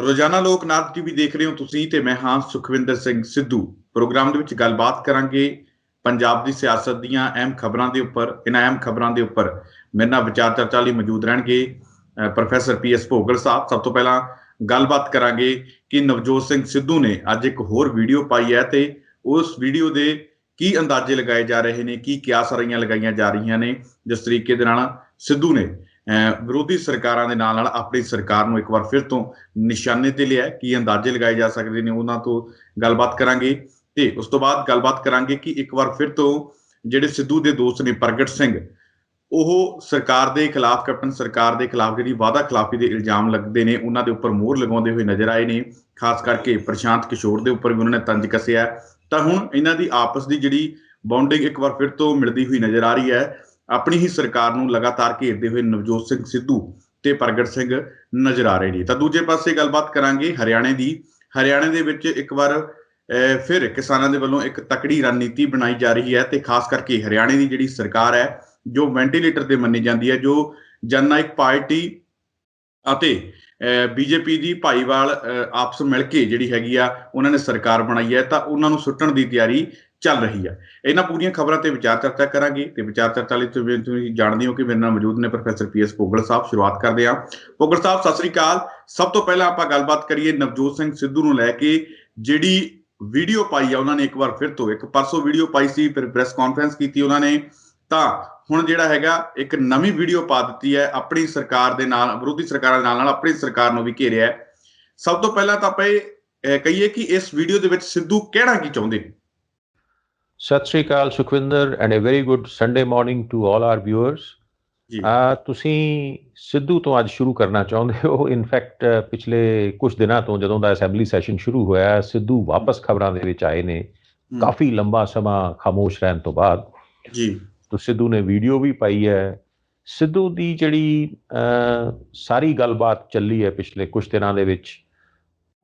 ਰੋਜ਼ਾਨਾ ਲੋਕ ਨਾਥ ਟੀਵੀ ਦੇਖ ਰਹੇ ਹੋ ਤੁਸੀਂ ਤੇ ਮੈਂ ਹਾਂ ਸੁਖਵਿੰਦਰ ਸਿੰਘ ਸਿੱਧੂ। ਪ੍ਰੋਗਰਾਮ ਦੇ ਵਿੱਚ ਗੱਲਬਾਤ ਕਰਾਂਗੇ ਪੰਜਾਬ ਦੀ ਸਿਆਸਤ ਦੀਆਂ ਅਹਿਮ ਖਬਰਾਂ ਦੇ ਉੱਪਰ। ਇਹਨਾਂ ਅਹਿਮ ਖਬਰਾਂ ਦੇ ਉੱਪਰ ਮੇਰੇ ਨਾਲ ਵਿਚਾਰ ਚਰਚਾ ਲਈ ਮੌਜੂਦ ਰਹਿਣਗੇ ਪ੍ਰੋਫੈਸਰ PS ਭੋਗਲ ਸਾਹਿਬ। ਸਭ ਤੋਂ ਪਹਿਲਾਂ ਗੱਲਬਾਤ ਕਰਾਂਗੇ ਕਿ ਨਵਜੋਤ ਸਿੰਘ ਸਿੱਧੂ ਨੇ ਅੱਜ ਇੱਕ ਹੋਰ ਵੀਡੀਓ ਪਾਈ ਹੈ ਤੇ ਉਸ ਵੀਡੀਓ ਦੇ ਕੀ ਅੰਦਾਜ਼ੇ ਲਗਾਏ ਜਾ ਰਹੇ ਨੇ, ਕੀ ਕਿਆਸਾਰੀਆਂ ਲਗਾਈਆਂ ਜਾ ਰਹੀਆਂ ਨੇ। ਜਿਸ ਤਰੀਕੇ ਦੇ ਨਾਲ ਸਿੱਧੂ ਨੇ ਵਿਰੋਧੀ ਸਰਕਾਰਾਂ ਦੇ ਨਾਲ ਆਪਣੀ ਸਰਕਾਰ ਨੂੰ ਇੱਕ ਵਾਰ ਫਿਰ ਤੋਂ ਨਿਸ਼ਾਨੇ ਤੇ ਲਿਆ, ਕੀ ਅੰਦਾਜ਼ੇ ਲਗਾਏ ਜਾ ਸਕਦੇ ਨੇ, ਉਹਨਾਂ ਤੋਂ ਗੱਲਬਾਤ ਕਰਾਂਗੇ। ਤੇ ਉਸ ਤੋਂ ਬਾਅਦ ਗੱਲਬਾਤ ਕਰਾਂਗੇ ਕਿ ਇੱਕ ਵਾਰ ਫਿਰ ਤੋਂ ਜਿਹੜੇ ਸਿੱਧੂ ਦੇ ਦੋਸਤ ਨੇ ਪ੍ਰਗਟ ਸਿੰਘ, ਉਹ ਸਰਕਾਰ ਦੇ ਖਿਲਾਫ, ਕੈਪਟਨ ਸਰਕਾਰ ਦੇ ਖਿਲਾਫ ਜਿਹੜੀ ਵਾਅਦਾ ਖਿਲਾਫੀ ਦੇ ਇਲਜ਼ਾਮ ਲੱਗਦੇ ਨੇ ਉਹਨਾਂ ਦੇ ਉੱਪਰ ਮੋਹਰ ਲਗਾਉਂਦੇ ਹੋਏ ਨਜ਼ਰ ਆਏ ਨੇ। ਖਾਸ ਕਰਕੇ ਪ੍ਰਸ਼ਾਂਤ ਕਿਸ਼ੋਰ ਦੇ ਉੱਪਰ ਵੀ ਉਹਨਾਂ ਨੇ ਤੰਜ ਕੱਸਿਆ। ਤਾਂ ਹੁਣ ਇਹਨਾਂ ਦੀ ਆਪਸ ਦੀ ਜਿਹੜੀ ਬੌਂਡਿੰਗ ਇੱਕ ਵਾਰ ਫਿਰ ਤੋਂ ਮਿਲਦੀ ਹੋਈ ਨਜ਼ਰ ਆ ਰਹੀ ਹੈ। ਆਪਣੀ ਹੀ ਸਰਕਾਰ ਨੂੰ ਲਗਾਤਾਰ ਘੇਰਦੇ ਹੋਏ ਨਵਜੋਤ ਸਿੰਘ ਸਿੱਧੂ ਤੇ ਪ੍ਰਗਟ ਸਿੰਘ ਨਜ਼ਰ ਆ ਰਹੇ ਨੇ। ਤਾਂ ਦੂਜੇ ਪਾਸੇ ਗੱਲਬਾਤ ਕਰਾਂਗੇ ਹਰਿਆਣੇ ਦੀ। ਹਰਿਆਣੇ ਦੇ ਵਿੱਚ ਇੱਕ ਵਾਰ ਫਿਰ ਕਿਸਾਨਾਂ ਦੇ ਵੱਲੋਂ ਇੱਕ ਤਕੜੀ ਰਣਨੀਤੀ ਬਣਾਈ ਜਾ ਰਹੀ ਹੈ ਤੇ ਖਾਸ ਕਰਕੇ ਹਰਿਆਣੇ ਦੀ ਜਿਹੜੀ ਸਰਕਾਰ ਹੈ ਜੋ ਵੈਂਟੀਲੇਟਰ ਤੇ ਮੰਨੀ ਜਾਂਦੀ ਹੈ, ਜੋ ਜਨ ਨਾਇਕ ਪਾਰਟੀ ਅਤੇ BJP ਦੀ ਭਾਈਵਾਲ ਆਪਸ ਮਿਲ ਕੇ ਜਿਹੜੀ ਹੈਗੀ ਆ ਉਹਨਾਂ ਨੇ ਸਰਕਾਰ ਬਣਾਈ ਹੈ, ਤਾਂ ਉਹਨਾਂ ਨੂੰ ਸੁੱਟਣ ਦੀ ਤਿਆਰੀ ਚੱਲ ਰਹੀ ਹੈ। ਇਹਨਾਂ ਪੂਰੀਆਂ ਖਬਰਾਂ ਤੇ ਵਿਚਾਰ ਚਰਚਾ ਕਰਾਂਗੇ ਤੇ ਵਿਚਾਰ ਚਰਚਾ ਲਈ ਤੁਸੀਂ ਜਾਣਦੇ ਹੋ ਕਿ ਮੇਰੇ ਨਾਲ ਮੌਜੂਦ ਨੇ ਪ੍ਰੋਫੈਸਰ PS ਭੋਗਲ ਸਾਹਿਬ। ਸ਼ੁਰੂਆਤ ਕਰਦੇ ਹਾਂ। ਭੋਗਲ ਸਾਹਿਬ ਸਤਿ ਸ੍ਰੀ ਅਕਾਲ। ਸਭ ਤੋਂ ਪਹਿਲਾਂ ਆਪਾਂ ਗੱਲਬਾਤ ਕਰੀਏ ਨਵਜੋਤ ਸਿੰਘ ਸਿੱਧੂ ਨੂੰ ਲੈ ਕੇ। ਜਿਹੜੀ ਵੀਡੀਓ ਪਾਈ ਆ ਉਹਨਾਂ ਨੇ ਇੱਕ ਵਾਰ ਫਿਰ ਤੋਂ, ਇੱਕ ਪਰਸੋਂ ਵੀਡੀਓ ਪਾਈ ਸੀ, ਫਿਰ ਪ੍ਰੈਸ ਕਾਨਫਰੰਸ ਕੀਤੀ ਉਹਨਾਂ ਨੇ, ਤਾਂ ਹੁਣ ਜਿਹੜਾ ਹੈਗਾ ਇੱਕ ਨਵੀਂ ਵੀਡੀਓ ਪਾ ਦਿੱਤੀ ਹੈ ਆਪਣੀ ਸਰਕਾਰ ਦੇ ਨਾਲ, ਵਿਰੋਧੀ ਸਰਕਾਰਾਂ ਦੇ ਨਾਲ ਆਪਣੀ ਸਰਕਾਰ ਨੂੰ ਵੀ ਘੇਰਿਆ ਹੈ। ਸਭ ਤੋਂ ਪਹਿਲਾਂ ਤਾਂ ਆਪਾਂ ਇਹ ਕਹੀਏ ਕਿ ਇਸ ਵੀਡੀਓ ਦੇ ਵਿੱਚ ਸਿੱਧੂ ਕਹਿਣਾ ਕੀ ਚਾਹੁੰਦੇ ਨੇ। Sat Sri Akal Sukhwinder and a very good Sunday morning to all our viewers. ਤੁਸੀਂ ਸਿੱਧੂ ਤੋਂ ਅੱਜ ਸ਼ੁਰੂ ਕਰਨਾ ਚਾਹੁੰਦੇ ਹੋ। ਇਨਫੈਕਟ ਪਿਛਲੇ ਕੁਝ ਦਿਨਾਂ ਤੋਂ ਜਦੋਂ ਦਾ ਅਸੈਂਬਲੀ ਸੈਸ਼ਨ ਸ਼ੁਰੂ ਹੋਇਆ, ਸਿੱਧੂ ਵਾਪਸ ਖਬਰਾਂ ਦੇ ਵਿੱਚ ਆਏ ਨੇ ਕਾਫੀ ਲੰਬਾ ਸਮਾਂ ਖਾਮੋਸ਼ ਰਹਿਣ ਤੋਂ ਬਾਅਦ। ਜੀ ਤਾਂ ਸਿੱਧੂ ਨੇ ਵੀਡੀਓ ਵੀ ਪਾਈ ਹੈ। ਸਿੱਧੂ ਦੀ ਜਿਹੜੀ ਸਾਰੀ ਗੱਲਬਾਤ ਚੱਲੀ ਹੈ ਪਿਛਲੇ ਕੁਝ ਦਿਨਾਂ ਦੇ ਵਿੱਚ,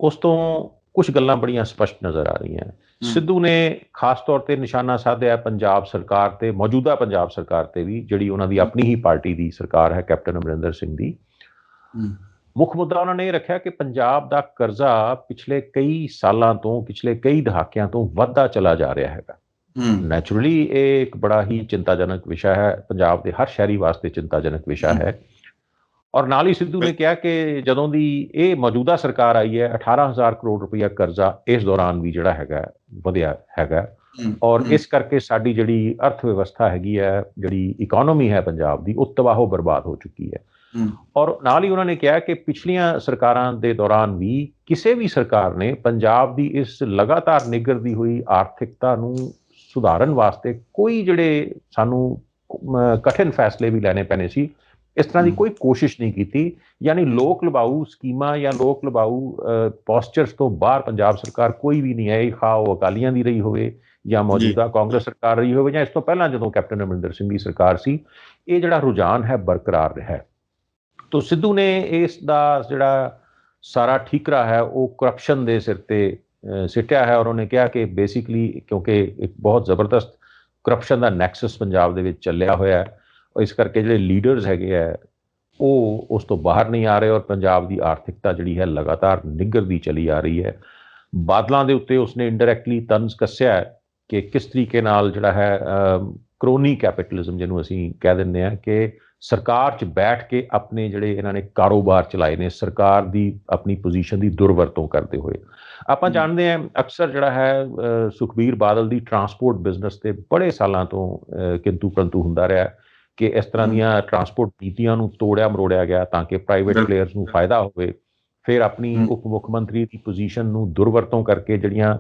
ਉਸ ਤੋਂ ਕੁਝ ਗੱਲਾਂ ਬੜੀਆਂ ਸਪਸ਼ਟ ਨਜ਼ਰ ਆ ਰਹੀਆਂ। ਸਿੱਧੂ ਨੇ ਖਾਸ ਤੌਰ ਤੇ ਨਿਸ਼ਾਨਾ ਸਾਧਿਆ ਪੰਜਾਬ ਸਰਕਾਰ ਤੇ, ਮੌਜੂਦਾ ਪੰਜਾਬ ਸਰਕਾਰ ਤੇ ਵੀ, ਜਿਹੜੀ ਉਹਨਾਂ ਦੀ ਆਪਣੀ ਹੀ ਪਾਰਟੀ ਦੀ ਸਰਕਾਰ ਹੈ ਕੈਪਟਨ ਅਮਰਿੰਦਰ ਸਿੰਘ ਦੀ। ਮੁੱਖ ਮੁੱਦਾ ਉਹਨਾਂ ਨੇ ਇਹ ਰੱਖਿਆ ਕਿ ਪੰਜਾਬ ਦਾ ਕਰਜ਼ਾ ਪਿਛਲੇ ਕਈ ਸਾਲਾਂ ਤੋਂ, ਪਿਛਲੇ ਕਈ ਦਹਾਕਿਆਂ ਤੋਂ ਵੱਧਦਾ ਚਲਾ ਜਾ ਰਿਹਾ ਹੈਗਾ। ਨੈਚੁਰਲੀ ਇਹ ਇੱਕ ਬੜਾ ਹੀ ਚਿੰਤਾਜਨਕ ਵਿਸ਼ਾ ਹੈ, ਪੰਜਾਬ ਦੇ ਹਰ ਸ਼ਹਿਰੀ ਵਾਸਤੇ ਚਿੰਤਾਜਨਕ ਵਿਸ਼ਾ ਹੈ। ਔਰ ਨਾਲ ਹੀ ਸਿੱਧੂ ਨੇ ਕਿਹਾ ਕਿ ਜਦੋਂ ਦੀ ਇਹ ਮੌਜੂਦਾ ਸਰਕਾਰ ਆਈ ਹੈ 18,000 ਕਰੋੜ ਰੁਪਈਆ ਕਰਜ਼ਾ ਇਸ ਦੌਰਾਨ ਵੀ ਜਿਹੜਾ ਹੈਗਾ ਵਧਿਆ ਹੈਗਾ। ਔਰ ਇਸ ਕਰਕੇ ਸਾਡੀ ਜਿਹੜੀ ਅਰਥ ਵਿਵਸਥਾ ਹੈਗੀ ਹੈ, ਜਿਹੜੀ ਇਕੋਨੋਮੀ ਹੈ ਪੰਜਾਬ ਦੀ, ਉਹ ਤਬਾਹੋ ਬਰਬਾਦ ਹੋ ਚੁੱਕੀ ਹੈ। ਔਰ ਨਾਲ ਹੀ ਉਹਨਾਂ ਨੇ ਕਿਹਾ ਕਿ ਪਿਛਲੀਆਂ ਸਰਕਾਰਾਂ ਦੇ ਦੌਰਾਨ ਵੀ ਕਿਸੇ ਵੀ ਸਰਕਾਰ ਨੇ ਪੰਜਾਬ ਦੀ ਇਸ ਲਗਾਤਾਰ ਨਿੱਘਰਦੀ ਹੋਈ ਆਰਥਿਕਤਾ ਨੂੰ ਸੁਧਾਰਨ ਵਾਸਤੇ ਕੋਈ ਜਿਹੜੇ ਸਾਨੂੰ ਕਠਿਨ ਫੈਸਲੇ ਵੀ ਲੈਣੇ ਪੈਣੇ ਸੀ, ਇਸ ਤਰ੍ਹਾਂ ਦੀ ਕੋਈ ਕੋਸ਼ਿਸ਼ ਨਹੀਂ ਕੀਤੀ। ਯਾਨੀ ਲੋਕ ਲੁਭਾਊ ਸਕੀਮਾਂ ਜਾਂ ਲੋਕ ਲੁਭਾਊ ਪੋਸਚਰਸ ਤੋਂ ਬਾਹਰ ਪੰਜਾਬ ਸਰਕਾਰ ਕੋਈ ਵੀ ਨਹੀਂ ਹੈ। ਖਾ ਉਹ ਅਕਾਲੀਆਂ ਦੀ ਰਹੀ ਹੋਵੇ ਜਾਂ ਮੌਜੂਦਾ ਕਾਂਗਰਸ ਸਰਕਾਰ ਰਹੀ ਹੋਵੇ ਜਾਂ ਇਸ ਤੋਂ ਪਹਿਲਾਂ ਜਦੋਂ ਕੈਪਟਨ ਅਮਰਿੰਦਰ ਸਿੰਘ ਦੀ ਸਰਕਾਰ ਸੀ, ਇਹ ਜਿਹੜਾ ਰੁਝਾਨ ਹੈ ਬਰਕਰਾਰ ਰਿਹਾ ਹੈ। ਤੋ ਸਿੱਧੂ ਨੇ ਇਸ ਦਾ ਜਿਹੜਾ ਸਾਰਾ ਠੀਕਰਾ ਹੈ ਉਹ ਕਰਪਸ਼ਨ ਦੇ ਸਿਰ ਤੇ ਸਿੱਟਿਆ ਹੈ। ਔਰ ਉਹਨੇ ਕਿਹਾ ਕਿ ਬੇਸਿਕਲੀ ਕਿਉਂਕਿ ਇੱਕ ਬਹੁਤ ਜ਼ਬਰਦਸਤ ਕਰਪਸ਼ਨ ਦਾ ਨੈਕਸਸ ਪੰਜਾਬ ਦੇ ਵਿੱਚ ਚੱਲਿਆ ਹੋਇਆ ਹੈ, ਇਸ ਕਰਕੇ ਜਿਹੜੇ ਲੀਡਰਸ ਹੈਗੇ ਹੈ ਉਹ ਉਸ ਤੋਂ ਬਾਹਰ ਨਹੀਂ ਆ ਰਹੇ ਔਰ ਪੰਜਾਬ ਦੀ ਆਰਥਿਕਤਾ ਜਿਹੜੀ ਹੈ ਲਗਾਤਾਰ ਨਿੱਘਰਦੀ ਚਲੀ ਆ ਰਹੀ ਹੈ। ਬਾਦਲਾਂ ਦੇ ਉੱਤੇ ਉਸਨੇ ਇੰਡਾਇਰੈਕਟਲੀ ਤੰਜ਼ ਕੱਸਿਆ ਹੈ ਕਿ ਕਿਸ ਤਰੀਕੇ ਨਾਲ ਜਿਹੜਾ ਹੈ ਕਰੋਨੀ ਕੈਪੀਟਲਿਜ਼ਮ ਜਿਹਨੂੰ ਅਸੀਂ ਕਹਿ ਦਿੰਦੇ ਹਾਂ, ਕਿ ਸਰਕਾਰ 'ਚ ਬੈਠ ਕੇ ਆਪਣੇ ਜਿਹੜੇ ਇਹਨਾਂ ਨੇ ਕਾਰੋਬਾਰ ਚਲਾਏ ਨੇ, ਸਰਕਾਰ ਦੀ ਆਪਣੀ ਪੋਜੀਸ਼ਨ ਦੀ ਦੁਰਵਰਤੋਂ ਕਰਦੇ ਹੋਏ। ਆਪਾਂ ਜਾਣਦੇ ਹਾਂ ਅਕਸਰ ਜਿਹੜਾ ਹੈ ਸੁਖਬੀਰ ਬਾਦਲ ਦੀ ਟਰਾਂਸਪੋਰਟ ਬਿਜ਼ਨਸ ਤੇ ਬੜੇ ਸਾਲਾਂ ਤੋਂ ਕਿੰਤੂ ਪਰੰਤੂ ਹੁੰਦਾ ਰਿਹਾ ਕਿ ਇਸ ਤਰ੍ਹਾਂ ਦੀਆਂ ਟਰਾਂਸਪੋਰਟ ਨੀਤੀਆਂ ਨੂੰ ਤੋੜਿਆ ਮਰੋੜਿਆ ਗਿਆ ਤਾਂ ਕਿ ਪ੍ਰਾਈਵੇਟ ਪਲੇਅਰਸ ਨੂੰ ਫਾਇਦਾ ਹੋਵੇ। ਫਿਰ ਆਪਣੀ ਉਪ ਮੁੱਖ ਮੰਤਰੀ ਦੀ ਪੋਜੀਸ਼ਨ ਨੂੰ ਦੁਰਵਰਤੋਂ ਕਰਕੇ ਜਿਹੜੀਆਂ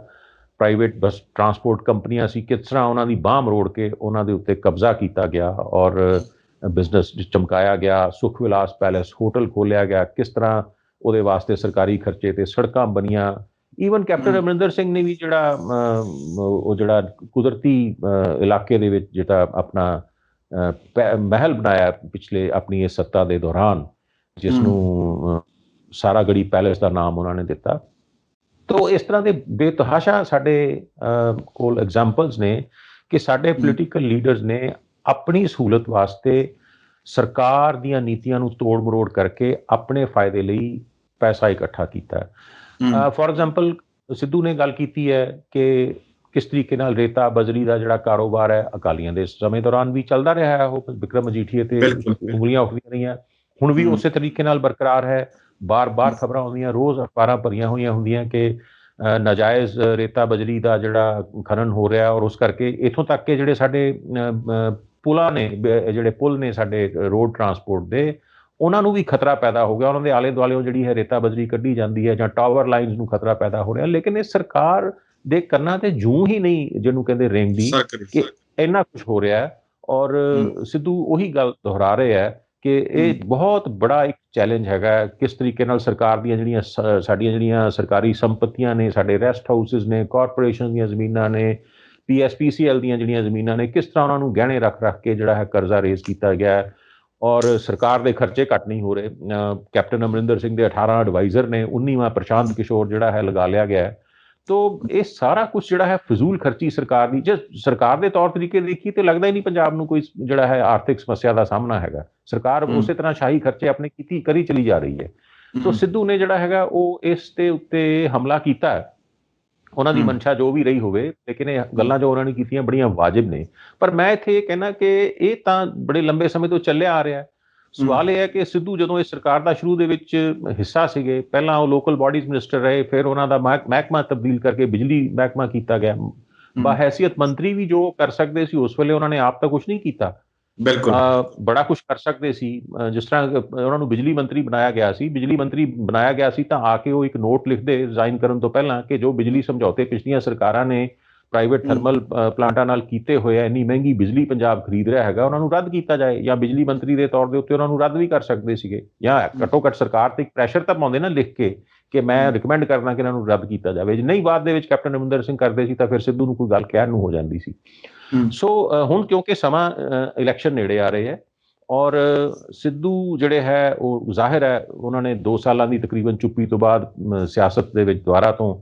ਪ੍ਰਾਈਵੇਟ ਬੱਸ ਟਰਾਂਸਪੋਰਟ ਕੰਪਨੀਆਂ ਸੀ, ਕਿਸ ਤਰ੍ਹਾਂ ਉਹਨਾਂ ਦੀ ਬਾਂਹ ਮਰੋੜ ਕੇ ਉਹਨਾਂ ਦੇ ਉੱਤੇ ਕਬਜ਼ਾ ਕੀਤਾ ਗਿਆ ਔਰ ਬਿਜ਼ਨਸ ਚਮਕਾਇਆ ਗਿਆ। ਸੁਖ ਵਿਲਾਸ ਪੈਲੇਸ ਹੋਟਲ ਖੋਲ੍ਹਿਆ ਗਿਆ, ਕਿਸ ਤਰ੍ਹਾਂ ਉਹਦੇ ਵਾਸਤੇ ਸਰਕਾਰੀ ਖਰਚੇ ਤੇ ਸੜਕਾਂ ਬਣੀਆਂ। ਈਵਨ ਕੈਪਟਨ ਅਮਰਿੰਦਰ ਸਿੰਘ ਨੇ ਵੀ ਜਿਹੜਾ ਕੁਦਰਤੀ ਇਲਾਕੇ ਦੇ ਵਿੱਚ ਜਿਹੜਾ ਆਪਣਾ ਮਹਿਲ ਬਣਾਇਆ ਪਿਛਲੇ ਆਪਣੀ ਇਸ ਸੱਤਾ ਦੇ ਦੌਰਾਨ, ਜਿਸ ਨੂੰ ਸਾਰਾਗੜੀ ਪੈਲੇਸ ਦਾ ਨਾਮ ਉਹਨਾਂ ਨੇ ਦਿੱਤਾ। ਤੋ ਇਸ ਤਰ੍ਹਾਂ ਦੇ ਬੇਤਹਾਸ਼ਾ ਸਾਡੇ ਕੋਲ ਐਗਜ਼ਾਮਪਲਸ ਨੇ ਕਿ ਸਾਡੇ ਪੋਲੀਟੀਕਲ ਲੀਡਰਸ ਨੇ ਆਪਣੀ ਸਹੂਲਤ ਵਾਸਤੇ ਸਰਕਾਰ ਦੀਆਂ ਨੀਤੀਆਂ ਨੂੰ ਤੋੜ ਮਰੋੜ ਕਰਕੇ ਆਪਣੇ ਫਾਇਦੇ ਲਈ ਪੈਸਾ ਇਕੱਠਾ ਕੀਤਾ। ਫੋਰ ਐਗਜ਼ਾਮਪਲ ਸਿੱਧੂ ਨੇ ਗੱਲ ਕੀਤੀ ਹੈ ਕਿ ਕਿਸ ਤਰੀਕੇ ਨਾਲ ਰੇਤਾ ਬਜਰੀ ਦਾ ਜਿਹੜਾ ਕਾਰੋਬਾਰ ਹੈ ਅਕਾਲੀਆਂ ਦੇ ਸਮੇਂ ਦੌਰਾਨ ਵੀ ਚੱਲਦਾ ਰਿਹਾ ਹੈ, ਉਹ ਵਿਕਰਮ ਮਜੀਠੀਏ ਤੇ ਉਂਗਲੀਆਂ ਉੱਠਦੀਆਂ ਰਹੀਆਂ, ਹੁਣ ਵੀ ਉਸੇ ਤਰੀਕੇ ਨਾਲ ਬਰਕਰਾਰ ਹੈ। ਬਾਰ-ਬਾਰ ਖਬਰਾਂ ਆਉਂਦੀਆਂ, ਰੋਜ਼ ਅਖਬਾਰਾਂ ਭਰੀਆਂ ਹੋਈਆਂ ਹੁੰਦੀਆਂ ਕਿ ਨਾਜਾਇਜ਼ ਰੇਤਾ ਬਜਰੀ ਦਾ ਜਿਹੜਾ ਖਨਨ ਹੋ ਰਿਹਾ, ਔਰ ਉਸ ਕਰਕੇ ਇੱਥੋਂ ਤੱਕ ਕਿ ਜਿਹੜੇ ਸਾਡੇ ਪੁਲਾਂ ਨੇ, ਜਿਹੜੇ ਪੁਲ ਨੇ ਸਾਡੇ ਰੋਡ ਟਰਾਂਸਪੋਰਟ ਦੇ, ਉਹਨਾਂ ਨੂੰ ਵੀ ਖਤਰਾ ਪੈਦਾ ਹੋ ਗਿਆ। ਉਹਨਾਂ ਦੇ ਆਲੇ ਦੁਆਲੇ ਜਿਹੜੀ ਹੈ ਰੇਤਾ ਬਜਰੀ ਕੱਢੀ ਜਾਂਦੀ ਹੈ, ਜਾਂ ਟਾਵਰ ਲਾਈਨਸ ਨੂੰ ਖਤਰਾ ਪੈਦਾ ਹੋ ਰਿਹਾ। ਲੇਕਿਨ ਇਹ ਸਰਕਾਰ ਦੇ ਕੰਨਾਂ ਤੇ ਜੂੰ ਹੀ ਨਹੀਂ, ਜਿਹਨੂੰ ਕਹਿੰਦੇ ਰੇਂਗਦੀ, ਕਿ ਇੰਨਾ ਕੁਛ ਹੋ ਰਿਹਾ ਹੈ। ਔਰ ਸਿੱਧੂ ਉਹੀ ਗੱਲ ਦੁਹਰਾ ਰਹੇ ਹੈ ਕਿ ਇਹ ਬਹੁਤ ਬੜਾ ਇੱਕ ਚੈਲੰਜ ਹੈਗਾ, ਕਿਸ ਤਰੀਕੇ ਨਾਲ ਸਰਕਾਰ ਦੀਆਂ ਜਿਹੜੀਆਂ ਸਾਡੀਆਂ ਜਿਹੜੀਆਂ ਸਰਕਾਰੀ ਸੰਪਤੀਆਂ ਨੇ, ਸਾਡੇ ਰੈਸਟ ਹਾਊਸਿਸ ਨੇ, ਕਾਰਪੋਰੇਸ਼ਨ ਦੀਆਂ ਜ਼ਮੀਨਾਂ ਨੇ, PSPCL ਦੀਆਂ ਜਿਹੜੀਆਂ ਜ਼ਮੀਨਾਂ ਨੇ, ਕਿਸ ਤਰ੍ਹਾਂ ਉਹਨਾਂ ਨੂੰ ਗਹਿਣੇ ਰੱਖ ਕੇ ਜਿਹੜਾ ਹੈ ਕਰਜ਼ਾ ਰੇਜ਼ ਕੀਤਾ ਗਿਆ ਹੈ। ਔਰ ਸਰਕਾਰ ਦੇ ਖਰਚੇ ਘੱਟ ਨਹੀਂ ਹੋ ਰਹੇ। ਕੈਪਟਨ ਅਮਰਿੰਦਰ ਸਿੰਘ ਦੇ 18 ਐਡਵਾਈਜ਼ਰ ਨੇ, 19ਵਾਂ ਪ੍ਰਸ਼ਾਂਤ ਕਿਸ਼ੋਰ ਜਿਹੜਾ ਹੈ ਲਗਾ ਲਿਆ ਗਿਆ ਹੈ। ਤੋ ਇਹ ਸਾਰਾ ਕੁਛ ਜਿਹੜਾ ਹੈ ਫਜ਼ੂਲ ਖਰਚੀ ਸਰਕਾਰ ਦੀ, ਜੇ ਸਰਕਾਰ ਦੇ ਤੌਰ ਤਰੀਕੇ ਦੇਖੀ ਤੇ ਲੱਗਦਾ ਹੀ ਨਹੀਂ ਪੰਜਾਬ ਨੂੰ ਕੋਈ ਜਿਹੜਾ ਹੈ ਆਰਥਿਕ ਸਮੱਸਿਆ ਦਾ ਸਾਹਮਣਾ ਹੈਗਾ। ਸਰਕਾਰ ਉਸੇ ਤਰ੍ਹਾਂ ਸ਼ਾਹੀ ਖਰਚੇ ਆਪਣੇ ਕਰੀ ਚਲੀ ਜਾ ਰਹੀ ਹੈ। ਤੋ ਸਿੱਧੂ ਨੇ ਜਿਹੜਾ ਹੈਗਾ ਉਹ ਇਸ ਦੇ ਉੱਤੇ ਹਮਲਾ ਕੀਤਾ ਹੈ। ਉਹਨਾਂ ਦੀ ਮਨਸ਼ਾ ਜੋ ਵੀ ਰਹੀ ਹੋਵੇ, ਲੇਕਿਨ ਇਹ ਗੱਲਾਂ ਜੋ ਉਹਨਾਂ ਨੇ ਕੀਤੀਆਂ ਬੜੀਆਂ ਵਾਜਿਬ ਨੇ। ਪਰ ਮੈਂ ਇੱਥੇ ਇਹ ਕਹਿਣਾ ਕਿ ਇਹ ਤਾਂ ਬੜੇ ਲੰਬੇ ਸਮੇਂ ਤੋਂ ਚੱਲਿਆ ਆ ਰਿਹਾ। ਸਵਾਲ ਇਹ ਹੈ ਕਿ ਸਿੱਧੂ ਜਦੋਂ ਇਸ ਸਰਕਾਰ ਦਾ ਸ਼ੁਰੂ ਦੇ ਵਿੱਚ ਹਿੱਸਾ ਸੀਗੇ, ਪਹਿਲਾਂ ਉਹ ਲੋਕਲ ਬਾਡੀਜ਼ ਮਿਨਿਸਟਰ ਰਹੇ, ਫਿਰ ਉਹਨਾਂ ਦਾ ਮਹਿਕਮਾ ਤਬਦੀਲ ਕਰਕੇ ਬਿਜਲੀ ਮਹਿਕਮਾ ਕੀਤਾ ਗਿਆ। ਬਹੈਸੀਅਤ ਮੰਤਰੀ ਵੀ ਜੋ ਕਰ ਸਕਦੇ ਸੀ ਉਸ ਵੇਲੇ ਉਹਨਾਂ ਨੇ ਆਪ ਤਾਂ ਕੁਛ ਨਹੀਂ ਕੀਤਾ। ਬਿਲਕੁਲ ਬੜਾ ਕੁਛ ਕਰ ਸਕਦੇ ਸੀ। ਜਿਸ ਤਰ੍ਹਾਂ ਉਹਨਾਂ ਨੂੰ ਬਿਜਲੀ ਮੰਤਰੀ ਬਣਾਇਆ ਗਿਆ ਸੀ ਤਾਂ ਆ ਕੇ ਉਹ ਇੱਕ ਨੋਟ ਲਿਖਦੇ ਰਿਜ਼ਾਈਨ ਕਰਨ ਤੋਂ ਪਹਿਲਾਂ ਕਿ ਜੋ ਬਿਜਲੀ ਸਮਝੌਤੇ ਪਿਛਲੀਆਂ ਸਰਕਾਰਾਂ ਨੇ ਪ੍ਰਾਈਵੇਟ ਥਰਮਲ ਪਲਾਂਟਾਂ ਨਾਲ ਕੀਤੇ ਹੋਏ ਆ, ਇੰਨੀ ਮਹਿੰਗੀ ਬਿਜਲੀ ਪੰਜਾਬ ਖਰੀਦ ਰਿਹਾ ਹੈਗਾ, ਉਹਨਾਂ ਨੂੰ ਰੱਦ ਕੀਤਾ ਜਾਏ। ਜਾਂ ਬਿਜਲੀ ਮੰਤਰੀ ਦੇ ਤੌਰ ਦੇ ਉੱਤੇ ਉਹਨਾਂ ਨੂੰ ਰੱਦ ਵੀ ਕਰ ਸਕਦੇ ਸੀਗੇ, ਜਾਂ ਘੱਟੋ ਘੱਟ ਸਰਕਾਰ ਤੇ ਇੱਕ ਪ੍ਰੈਸ਼ਰ ਤਾਂ ਪਾਉਂਦੇ ਨਾ ਲਿਖ ਕੇ ਕਿ ਮੈਂ ਰਿਕਮੈਂਡ ਕਰਦਾ ਕਿ ਇਹਨਾਂ ਨੂੰ ਰੱਦ ਕੀਤਾ ਜਾਵੇ। ਜੇ ਨਹੀਂ ਬਾਅਦ ਦੇ ਵਿੱਚ ਕੈਪਟਨ ਅਮਰਿੰਦਰ ਸਿੰਘ ਕਰਦੇ ਸੀ ਤਾਂ ਫਿਰ ਸਿੱਧੂ ਨੂੰ ਕੋਈ ਗੱਲ ਕਹਿਣ ਨੂੰ ਹੋ ਜਾਂਦੀ ਸੀ। ਸੋ ਹੁਣ ਕਿਉਂਕਿ ਸਮਾਂ ਇਲੈਕਸ਼ਨ ਨੇੜੇ ਆ ਰਹੇ ਹੈ, ਔਰ ਸਿੱਧੂ ਜਿਹੜੇ ਹੈ ਉਹ ਜ਼ਾਹਿਰ ਹੈ ਉਹਨਾਂ ਨੇ 2 ਸਾਲਾਂ ਦੀ ਤਕਰੀਬਨ ਚੁੱਪੀ ਤੋਂ ਬਾਅਦ ਸਿਆਸਤ ਦੇ ਵਿੱਚ ਦੁਬਾਰਾ ਤੋਂ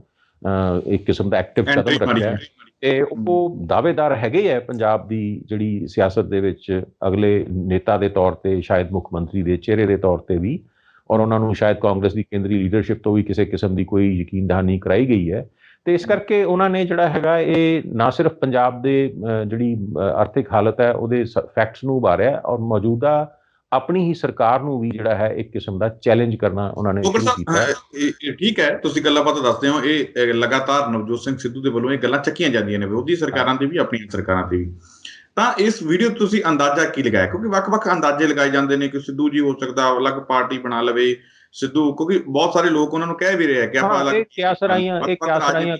ਇੱਕ ਕਿਸਮ ਦਾ ਐਕਟਿਵ ਕਦਮ ਰੱਖਿਆ ਤੇ ਉਹ ਦਾਅਵੇਦਾਰ ਹੈਗੇ ਹੈ ਪੰਜਾਬ ਦੀ ਜਿਹੜੀ ਸਿਆਸਤ ਦੇ ਵਿੱਚ ਅਗਲੇ ਨੇਤਾ ਦੇ ਤੌਰ ਤੇ, ਸ਼ਾਇਦ ਮੁੱਖ ਮੰਤਰੀ ਦੇ ਚਿਹਰੇ ਦੇ ਤੌਰ ਤੇ ਵੀ, ਔਰ ਉਹਨਾਂ ਨੂੰ ਸ਼ਾਇਦ ਕਾਂਗਰਸ ਦੀ ਕੇਂਦਰੀ ਲੀਡਰਸ਼ਿਪ ਤੋਂ ਵੀ ਕਿਸੇ ਕਿਸਮ ਦੀ ਕੋਈ ਯਕੀਨ ਦਹਾਨੀ ਕਰਾਈ ਗਈ ਹੈ। ਤੇ ਇਸ ਕਰਕੇ ਉਹਨਾਂ ਨੇ ਜਿਹੜਾ ਹੈਗਾ ਇਹ ਨਾ ਸਿਰਫ ਪੰਜਾਬ ਦੇ ਜਿਹੜੀ ਆਰਥਿਕ ਹਾਲਤ ਹੈ ਉਹਦੇ ਫੈਕਟਸ ਨੂੰ ਉਭਾਰਿਆ, ਔਰ ਮੌਜੂਦਾ ਆਪਣੀ ਹੀ ਸਰਕਾਰ ਨੂੰ ਵੀ ਜਿਹੜਾ ਹੈ ਇੱਕ ਕਿਸਮ ਦਾ ਚੈਲੰਜ ਕਰਨਾ ਉਹਨਾਂ ਨੇ ਸ਼ੁਰੂ ਕੀਤਾ। ਠੀਕ ਹੈ, ਤੁਸੀਂ ਗੱਲਾਂ ਬਾਤਾਂ ਦੱਸਦੇ ਹੋ। ਇਹ ਲਗਾਤਾਰ ਨਵਜੋਤ ਸਿੰਘ ਸਿੱਧੂ ਦੇ ਵੱਲੋਂ ਇਹ ਗੱਲਾਂ ਚੱਕੀਆਂ ਜਾਂਦੀਆਂ ਨੇ, ਵਿਰੋਧੀ ਸਰਕਾਰਾਂ ਤੇ ਵੀ ਆਪਣੀਆਂ ਸਰਕਾਰਾਂ ਤੇ ਵੀ। ਤਾਂ ਇਸ ਵੀਡੀਓ ਤੁਸੀਂ ਅੰਦਾਜ਼ਾ ਕੀ ਲਗਾਇਆ? ਕਿਉਂਕਿ ਵੱਖ-ਵੱਖ ਅੰਦਾਜ਼ੇ ਲਗਾਏ ਜਾਂਦੇ ਨੇ ਕਿ ਸਿੱਧੂ ਜੀ ਹੋ ਸਕਦਾ ਅਲੱਗ ਪਾਰਟੀ ਬਣਾ ਲਵੇ ਸਿੱਧੂ, ਕਿਉਂਕਿ ਬਹੁਤ ਸਾਰੇ ਲੋਕ ਉਹਨਾਂ ਨੂੰ ਕਹਿ ਵੀ ਰਹੇ ਆ ਕਿ ਆਪਾਂ ਅਲੱਗ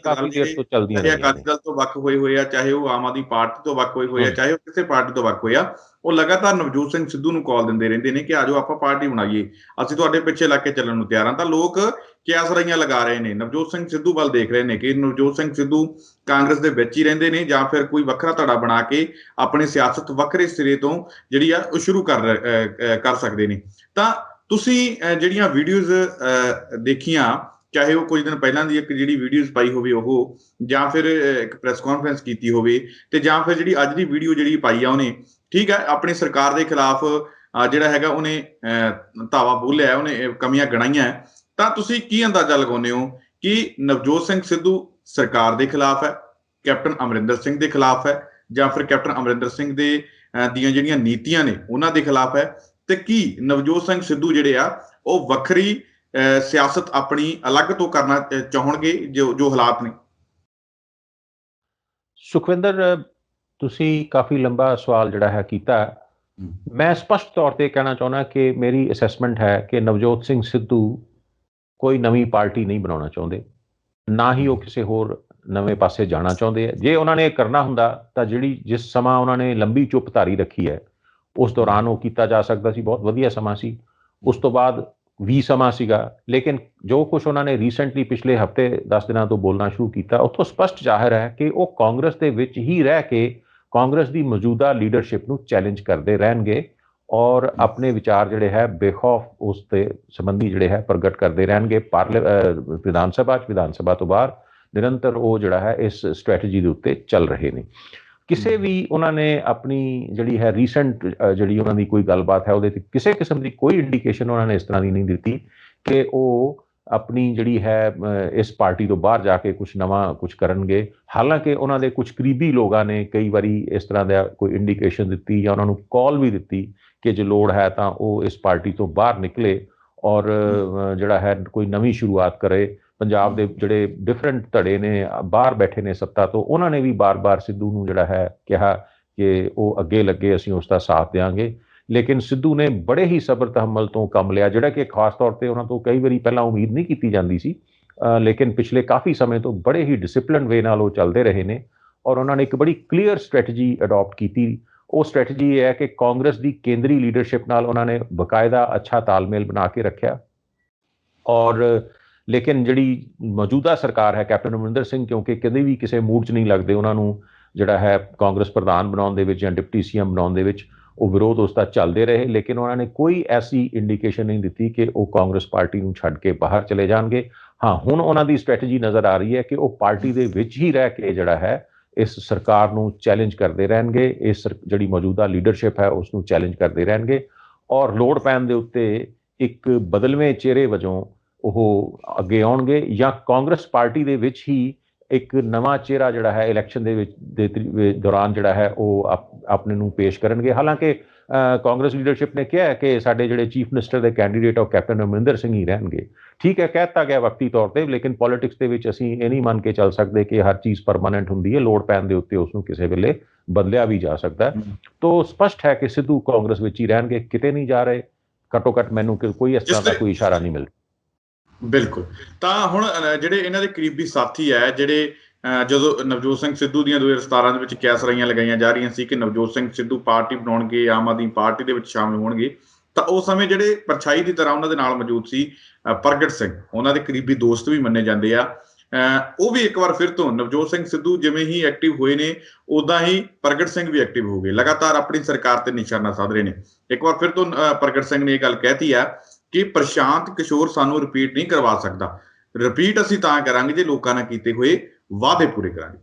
ਕਾਫੀ ਦੇਰ ਤੋਂ ਚੱਲਦੀਆਂ ਨੇ, ਅਕਾਲੀ ਦਲ ਤੋਂ ਵੱਖ ਹੋਏ ਆ, ਚਾਹੇ ਉਹ ਆਮ ਆਦਮੀ ਪਾਰਟੀ ਤੋਂ ਵੱਖ ਹੋਏ ਆ, ਚਾਹੇ ਉਹ ਕਿਸੇ ਪਾਰਟੀ ਤੋਂ ਵੱਖ ਹੋਏ ਆ, ਉਹ ਲਗਾਤਾਰ ਨਵਜੋਤ ਸਿੰਘ ਸਿੱਧੂ ਨੂੰ ਕਾਲ ਦਿੰਦੇ ਰਹਿੰਦੇ ਨੇ ਕਿ ਆਜੋ ਆਪਾਂ ਪਾਰਟੀ ਬਣਾਈਏ, ਅਸੀਂ ਤੁਹਾਡੇ ਪਿੱਛੇ ਲੱਗ ਕੇ ਚੱਲਣ ਨੂੰ ਤਿਆਰ ਹਾਂ। ਤਾਂ ਲੋਕ ਕਿਆਸਰਾਈਆਂ ਲਗਾ ਰਹੇ ਨੇ, ਨਵਜੋਤ ਸਿੰਘ ਸਿੱਧੂ ਵੱਲ ਦੇਖ ਰਹੇ ਨੇ ਕਿ ਨਵਜੋਤ ਸਿੰਘ ਸਿੱਧੂ ਕਾਂਗਰਸ ਦੇ ਵਿੱਚ ਹੀ ਰਹਿੰਦੇ ਨੇ ਜਾਂ ਫਿਰ ਕੋਈ ਵੱਖਰਾ ਧੜਾ ਬਣਾ ਕੇ ਆਪਣੀ ਸਿਆਸਤ ਵੱਖਰੇ ਸਿਰੇ ਤੋਂ ਜਿਹੜੀ ਆ ਉਹ ਸ਼ੁਰੂ ਕਰ ਸਕਦੇ ਨੇ। ਤਾਂ ਤੁਸੀਂ ਜਿਹੜੀਆਂ ਵੀਡੀਓਜ਼ ਦੇਖੀਆਂ, ਚਾਹੇ ਉਹ ਕੁਝ ਦਿਨ ਪਹਿਲਾਂ ਦੀ ਇੱਕ ਜਿਹੜੀ ਵੀਡੀਓਜ਼ ਪਾਈ ਹੋਵੇ ਉਹ, ਜਾਂ ਫਿਰ ਇੱਕ ਪ੍ਰੈਸ ਕਾਨਫਰੰਸ ਕੀਤੀ ਹੋਵੇ, ਤੇ ਜਾਂ ਫਿਰ ਜਿਹੜੀ ਅੱਜ ਦੀ ਵੀਡੀਓ ਜਿਹੜੀ ਪਾਈ ਆ ਉਹਨੇ, ਠੀਕ ਹੈ, ਆਪਣੀ ਸਰਕਾਰ ਦੇ ਖਿਲਾਫ ਜਿਹੜਾ ਹੈਗਾ ਉਹਨੇ ਧਾਵਾ ਬੋਲਿਆ, ਉਹਨੇ ਕਮੀਆਂ ਗਣਾਈਆਂ, ਤਾਂ ਤੁਸੀਂ ਕੀ ਅੰਦਾਜ਼ਾ ਲਗਾਉਂਦੇ ਹੋ ਕਿ ਨਵਜੋਤ ਸਿੰਘ ਸਿੱਧੂ ਸਰਕਾਰ ਦੇ ਖਿਲਾਫ ਹੈ, ਕੈਪਟਨ ਅਮਰਿੰਦਰ ਸਿੰਘ ਦੇ ਖਿਲਾਫ ਹੈ, ਜਾਂ ਫਿਰ ਕੈਪਟਨ ਅਮਰਿੰਦਰ ਸਿੰਘ ਦੇ ਦੀਆਂ ਜਿਹੜੀਆਂ ਨੀਤੀਆਂ ਨੇ ਉਹਨਾਂ ਦੇ ਖਿਲਾਫ ਹੈ? ਤੇ ਕੀ ਨਵਜੋਤ ਸਿੰਘ ਸਿੱਧੂ ਜਿਹੜੇ ਆ ਉਹ ਵੱਖਰੀ ਸਿਆਸਤ ਆਪਣੀ ਅਲੱਗ ਤੋਂ ਕਰਨਾ ਚਾਹਣਗੇ ਜੋ ਹਾਲਾਤ ਨੇ? ਸੁਖਵਿੰਦਰ, ਤੁਸੀਂ ਕਾਫੀ ਲੰਬਾ ਸਵਾਲ ਜਿਹੜਾ ਹੈ ਕੀਤਾ। ਮੈਂ ਸਪਸ਼ਟ ਤੌਰ ਤੇ ਕਹਿਣਾ ਚਾਹੁੰਦਾ ਕਿ ਮੇਰੀ ਅਸੈਸਮੈਂਟ ਹੈ ਕਿ ਨਵਜੋਤ ਸਿੰਘ ਸਿੱਧੂ ਕੋਈ ਨਵੀਂ ਪਾਰਟੀ ਨਹੀਂ ਬਣਾਉਣਾ ਚਾਹੁੰਦੇ, ਨਾ ਹੀ ਉਹ ਕਿਸੇ ਹੋਰ ਨਵੇਂ ਪਾਸੇ ਜਾਣਾ ਚਾਹੁੰਦੇ ਆ। ਜੇ ਉਹਨਾਂ ਨੇ ਕਰਨਾ ਹੁੰਦਾ ਤਾਂ ਜਿਸ ਸਮਾਂ ਉਹਨਾਂ ਨੇ ਲੰਬੀ ਚੁੱਪ ਧਾਰੀ ਰੱਖੀ ਹੈ ਉਸ ਦੌਰਾਨ ਉਹ ਕੀਤਾ ਜਾ ਸਕਦਾ ਸੀ, ਬਹੁਤ ਵਧੀਆ ਸਮਾਂ ਸੀ। ਉਸ ਤੋਂ ਬਾਅਦ ਵੀ ਸਮਾਂ ਸੀਗਾ, ਲੇਕਿਨ ਜੋ ਕੁਛ ਉਹਨਾਂ ਨੇ ਰੀਸੈਂਟਲੀ ਪਿਛਲੇ ਹਫ਼ਤੇ 10 ਦਿਨਾਂ ਤੋਂ ਬੋਲਣਾ ਸ਼ੁਰੂ ਕੀਤਾ, ਉੱਥੋਂ ਸਪਸ਼ਟ ਜ਼ਾਹਿਰ ਹੈ ਕਿ ਉਹ ਕਾਂਗਰਸ ਦੇ ਵਿੱਚ ਹੀ ਰਹਿ ਕੇ ਕਾਂਗਰਸ ਦੀ ਮੌਜੂਦਾ ਲੀਡਰਸ਼ਿਪ ਨੂੰ ਚੈਲੰਜ ਕਰਦੇ ਰਹਿਣਗੇ, ਔਰ ਆਪਣੇ ਵਿਚਾਰ ਜਿਹੜੇ ਹੈ ਬੇਖੌਫ ਉਸ ਦੇ ਸੰਬੰਧੀ ਜਿਹੜੇ ਹੈ ਪ੍ਰਗਟ ਕਰਦੇ ਰਹਿਣਗੇ। ਵਿਧਾਨ ਸਭਾ ਤੋਂ ਬਾਹਰ ਨਿਰੰਤਰ ਉਹ ਜਿਹੜਾ ਹੈ ਇਸ ਸਟ੍ਰੈਟਜੀ ਦੇ ਉੱਤੇ ਚੱਲ ਰਹੇ ਨੇ। ਕਿਸੇ ਵੀ ਉਹਨਾਂ ਨੇ ਆਪਣੀ ਜਿਹੜੀ ਹੈ ਰੀਸੈਂਟ ਜਿਹੜੀ ਉਹਨਾਂ ਦੀ ਕੋਈ ਗੱਲਬਾਤ ਹੈ ਉਹਦੇ 'ਤੇ ਕਿਸੇ ਕਿਸਮ ਦੀ ਕੋਈ ਇੰਡੀਕੇਸ਼ਨ ਉਹਨਾਂ ਨੇ ਇਸ ਤਰ੍ਹਾਂ ਦੀ ਨਹੀਂ ਦਿੱਤੀ ਕਿ ਉਹ ਆਪਣੀ ਜਿਹੜੀ ਹੈ ਇਸ ਪਾਰਟੀ ਤੋਂ ਬਾਹਰ ਜਾ ਕੇ ਕੁਝ ਨਵਾਂ ਕੁਝ ਕਰਨਗੇ। ਹਾਲਾਂਕਿ ਉਹਨਾਂ ਦੇ ਕੁਝ ਕਰੀਬੀ ਲੋਕਾਂ ਨੇ ਕਈ ਵਾਰੀ ਇਸ ਤਰ੍ਹਾਂ ਦਾ ਕੋਈ ਇੰਡੀਕੇਸ਼ਨ ਦਿੱਤੀ ਜਾਂ ਉਹਨਾਂ ਨੂੰ ਕਾਲ ਵੀ ਦਿੱਤੀ ਕਿ ਜੇ ਲੋੜ ਹੈ ਤਾਂ ਉਹ ਇਸ ਪਾਰਟੀ ਤੋਂ ਬਾਹਰ ਨਿਕਲੇ ਔਰ ਜਿਹੜਾ ਹੈ ਕੋਈ ਨਵੀਂ ਸ਼ੁਰੂਆਤ ਕਰੇ। ਪੰਜਾਬ ਦੇ ਜਿਹੜੇ ਡਿਫਰੈਂਟ ਧੜੇ ਨੇ ਬਾਹਰ ਬੈਠੇ ਨੇ ਸੱਤਾ ਤੋਂ, ਉਹਨਾਂ ਨੇ ਵੀ ਬਾਰ-ਬਾਰ ਸਿੱਧੂ ਨੂੰ ਜਿਹੜਾ ਹੈ ਕਿਹਾ ਕਿ ਉਹ ਅੱਗੇ ਲੱਗੇ, ਅਸੀਂ ਉਸ ਦਾ ਸਾਥ ਦੇਵਾਂਗੇ। ਲੇਕਿਨ ਸਿੱਧੂ ਨੇ ਬੜੇ ਹੀ ਸਬਰ ਤਹਮਲ ਤੋਂ ਕੰਮ ਲਿਆ, ਜਿਹੜਾ ਕਿ ਖਾਸ ਤੌਰ ਤੇ ਉਹਨਾਂ ਤੋਂ ਕਈ ਵਾਰੀ ਪਹਿਲਾਂ ਉਮੀਦ ਨਹੀਂ ਕੀਤੀ ਜਾਂਦੀ ਸੀ। ਲੇਕਿਨ ਪਿਛਲੇ ਕਾਫੀ ਸਮੇਂ ਤੋਂ ਬੜੇ ਹੀ ਡਿਸਿਪਲਿਨ ਵੇ ਨਾਲ ਉਹ ਚੱਲਦੇ ਰਹੇ ਨੇ ਔਰ ਉਹਨਾਂ ਨੇ ਇੱਕ ਬੜੀ ਕਲੀਅਰ ਸਟ੍ਰੈਟਜੀ ਅਡਾਪਟ ਕੀਤੀ। ਉਹ ਸਟ੍ਰੈਟਜੀ ਇਹ ਹੈ ਕਿ ਕਾਂਗਰਸ ਦੀ ਕੇਂਦਰੀ ਲੀਡਰਸ਼ਿਪ ਨਾਲ ਉਹਨਾਂ ਨੇ ਬਕਾਇਦਾ ਅੱਛਾ ਤਾਲਮੇਲ ਬਣਾ ਕੇ ਰੱਖਿਆ ਔਰ ਲੇਕਿਨ ਜਿਹੜੀ ਮੌਜੂਦਾ ਸਰਕਾਰ ਹੈ ਕੈਪਟਨ ਅਮਰਿੰਦਰ ਸਿੰਘ, ਕਿਉਂਕਿ ਕਦੇ ਵੀ ਕਿਸੇ ਮੂਡ 'ਚ ਨਹੀਂ ਲੱਗਦੇ ਉਹਨਾਂ ਨੂੰ ਜਿਹੜਾ ਹੈ ਕਾਂਗਰਸ ਪ੍ਰਧਾਨ ਬਣਾਉਣ ਦੇ ਵਿੱਚ ਜਾਂ ਡਿਪਟੀ ਸੀਐਮ ਬਣਾਉਣ ਦੇ ਵਿੱਚ, ਉਹ ਵਿਰੋਧ ਉਸ ਦਾ ਚੱਲਦੇ ਰਹੇ। ਲੇਕਿਨ ਉਹਨਾਂ ਨੇ ਕੋਈ ਐਸੀ ਇੰਡੀਕੇਸ਼ਨ ਨਹੀਂ ਦਿੱਤੀ ਕਿ ਉਹ ਕਾਂਗਰਸ ਪਾਰਟੀ ਨੂੰ ਛੱਡ ਕੇ ਬਾਹਰ ਚਲੇ ਜਾਣਗੇ। ਹਾਂ, ਹੁਣ ਉਹਨਾਂ ਦੀ ਸਟ੍ਰੈਟਜੀ ਨਜ਼ਰ ਆ ਰਹੀ ਹੈ ਕਿ ਉਹ ਪਾਰਟੀ ਦੇ ਵਿੱਚ ਹੀ ਰਹਿ ਕੇ ਜਿਹੜਾ ਹੈ ਇਸ ਸਰਕਾਰ ਨੂੰ ਚੈਲੰਜ ਕਰਦੇ ਰਹਿਣਗੇ, ਇਸ ਜਿਹੜੀ ਮੌਜੂਦਾ ਲੀਡਰਸ਼ਿਪ ਹੈ ਉਸ ਨੂੰ ਚੈਲੰਜ ਕਰਦੇ ਰਹਿਣਗੇ ਔਰ ਲੋੜ ਪੈਣ ਦੇ ਉੱਤੇ ਇੱਕ ਬਦਲਵੇਂ ਚਿਹਰੇ ਵਜੋਂ ਉਹ ਅੱਗੇ ਆਉਣਗੇ ਜਾਂ ਕਾਂਗਰਸ ਪਾਰਟੀ ਦੇ ਵਿੱਚ ਹੀ ਇੱਕ ਨਵਾਂ ਚਿਹਰਾ ਜਿਹੜਾ ਹੈ ਇਲੈਕਸ਼ਨ ਦੇ ਵਿੱਚ ਦੇ ਦੌਰਾਨ ਜਿਹੜਾ ਹੈ ਉਹ ਆਪਣੇ ਨੂੰ ਪੇਸ਼ ਕਰਨਗੇ। ਹਾਲਾਂਕਿ ਕਾਂਗਰਸ ਲੀਡਰਸ਼ਿਪ ਨੇ ਕਿਹਾ ਹੈ ਕਿ ਸਾਡੇ ਜਿਹੜੇ ਚੀਫ ਮਿਨਿਸਟਰ ਦੇ ਕੈਂਡੀਡੇਟ ਉਹ ਕੈਪਟਨ ਅਮਰਿੰਦਰ ਸਿੰਘ ਹੀ ਰਹਿਣਗੇ। ਠੀਕ ਹੈ, ਕਹਿ ਦਿੱਤਾ ਗਿਆ ਵਕਤੀ ਤੌਰ ਤੇ, ਲੇਕਿਨ ਪੋਲੀਟਿਕਸ ਦੇ ਵਿੱਚ ਅਸੀਂ ਇਹ ਨਹੀਂ ਮੰਨ ਕੇ ਚੱਲ ਸਕਦੇ ਕਿ ਹਰ ਚੀਜ਼ ਪਰਮਾਨੈਂਟ ਹੁੰਦੀ ਹੈ। ਲੋੜ ਪੈਣ ਦੇ ਉੱਤੇ ਉਸ ਨੂੰ ਕਿਸੇ ਵੇਲੇ ਬਦਲਿਆ ਵੀ ਜਾ ਸਕਦਾ ਹੈ। ਤੋ ਸਪਸ਼ਟ ਹੈ ਕਿ ਸਿੱਧੂ ਕਾਂਗਰਸ ਵਿੱਚ ਹੀ ਰਹਿਣਗੇ, ਕਿਤੇ ਨਹੀਂ ਜਾ ਰਹੇ। ਘੱਟੋ ਘੱਟ ਮੈਨੂੰ ਕੋਈ ਇਸ ਤਰ੍ਹਾਂ ਦਾ ਕੋਈ ਇਸ਼ਾਰਾ ਨਹੀਂ ਮਿਲਦਾ। ਬਿਲਕੁਲ। ਤਾਂ ਹੁਣ ਜਿਹੜੇ ਇਹਨਾਂ ਦੇ ਕਰੀਬੀ ਸਾਥੀ ਹੈ, ਜਿਹੜੇ ਜਦੋਂ ਨਵਜੋਤ ਸਿੰਘ ਸਿੱਧੂ ਦੀਆਂ 2017 ਦੇ ਵਿੱਚ ਕੈਸਰਾਈਆਂ ਲਗਾਈਆਂ ਜਾ ਰਹੀਆਂ ਸੀ ਕਿ ਨਵਜੋਤ ਸਿੰਘ ਸਿੱਧੂ ਪਾਰਟੀ ਬਣਾਉਣਗੇ, ਆਮ ਆਦਮੀ ਪਾਰਟੀ ਦੇ ਵਿੱਚ ਸ਼ਾਮਿਲ ਹੋਣਗੇ, ਤਾਂ ਉਸ ਸਮੇਂ ਜਿਹੜੇ ਪਰਛਾਈ ਦੀ ਤਰ੍ਹਾਂ ਉਹਨਾਂ ਦੇ ਨਾਲ ਮੌਜੂਦ ਸੀ ਪ੍ਰਗਟ ਸਿੰਘ, ਉਹਨਾਂ ਦੇ ਕਰੀਬੀ ਦੋਸਤ ਵੀ ਮੰਨੇ ਜਾਂਦੇ ਆ। ਉਹ ਵੀ ਇੱਕ ਵਾਰ ਫਿਰ ਤੋਂ ਨਵਜੋਤ ਸਿੰਘ ਸਿੱਧੂ ਜਿਵੇਂ ਹੀ ਐਕਟਿਵ ਹੋਏ ਨੇ ਉੱਦਾਂ ਹੀ ਪ੍ਰਗਟ ਸਿੰਘ ਵੀ ਐਕਟਿਵ ਹੋ ਗਏ, ਲਗਾਤਾਰ ਆਪਣੀ ਸਰਕਾਰ ਤੇ ਨਿਸ਼ਾਨਾ ਸਾਧ ਰਹੇ ਨੇ। ਇੱਕ ਵਾਰ ਫਿਰ ਤੋਂ ਪ੍ਰਗਟ ਸਿੰਘ ਨੇ ਇਹ ਗੱਲ ਕਹਿਤੀ ਆ ਕਿ ਪ੍ਰਸ਼ਾਂਤ ਕਿਸ਼ੋਰ ਸਾਨੂੰ ਰਿਪੀਟ ਨਹੀਂ ਕਰਵਾ ਸਕਦਾ। ਰਿਪੀਟ ਅਸੀਂ ਤਾਂ ਕਰਾਂਗੇ ਜੇ ਲੋਕਾਂ ਨਾਲ ਕੀਤੇ ਹੋਏ ਵਾਅਦੇ ਪੂਰੇ ਕਰਾਂਗੇ।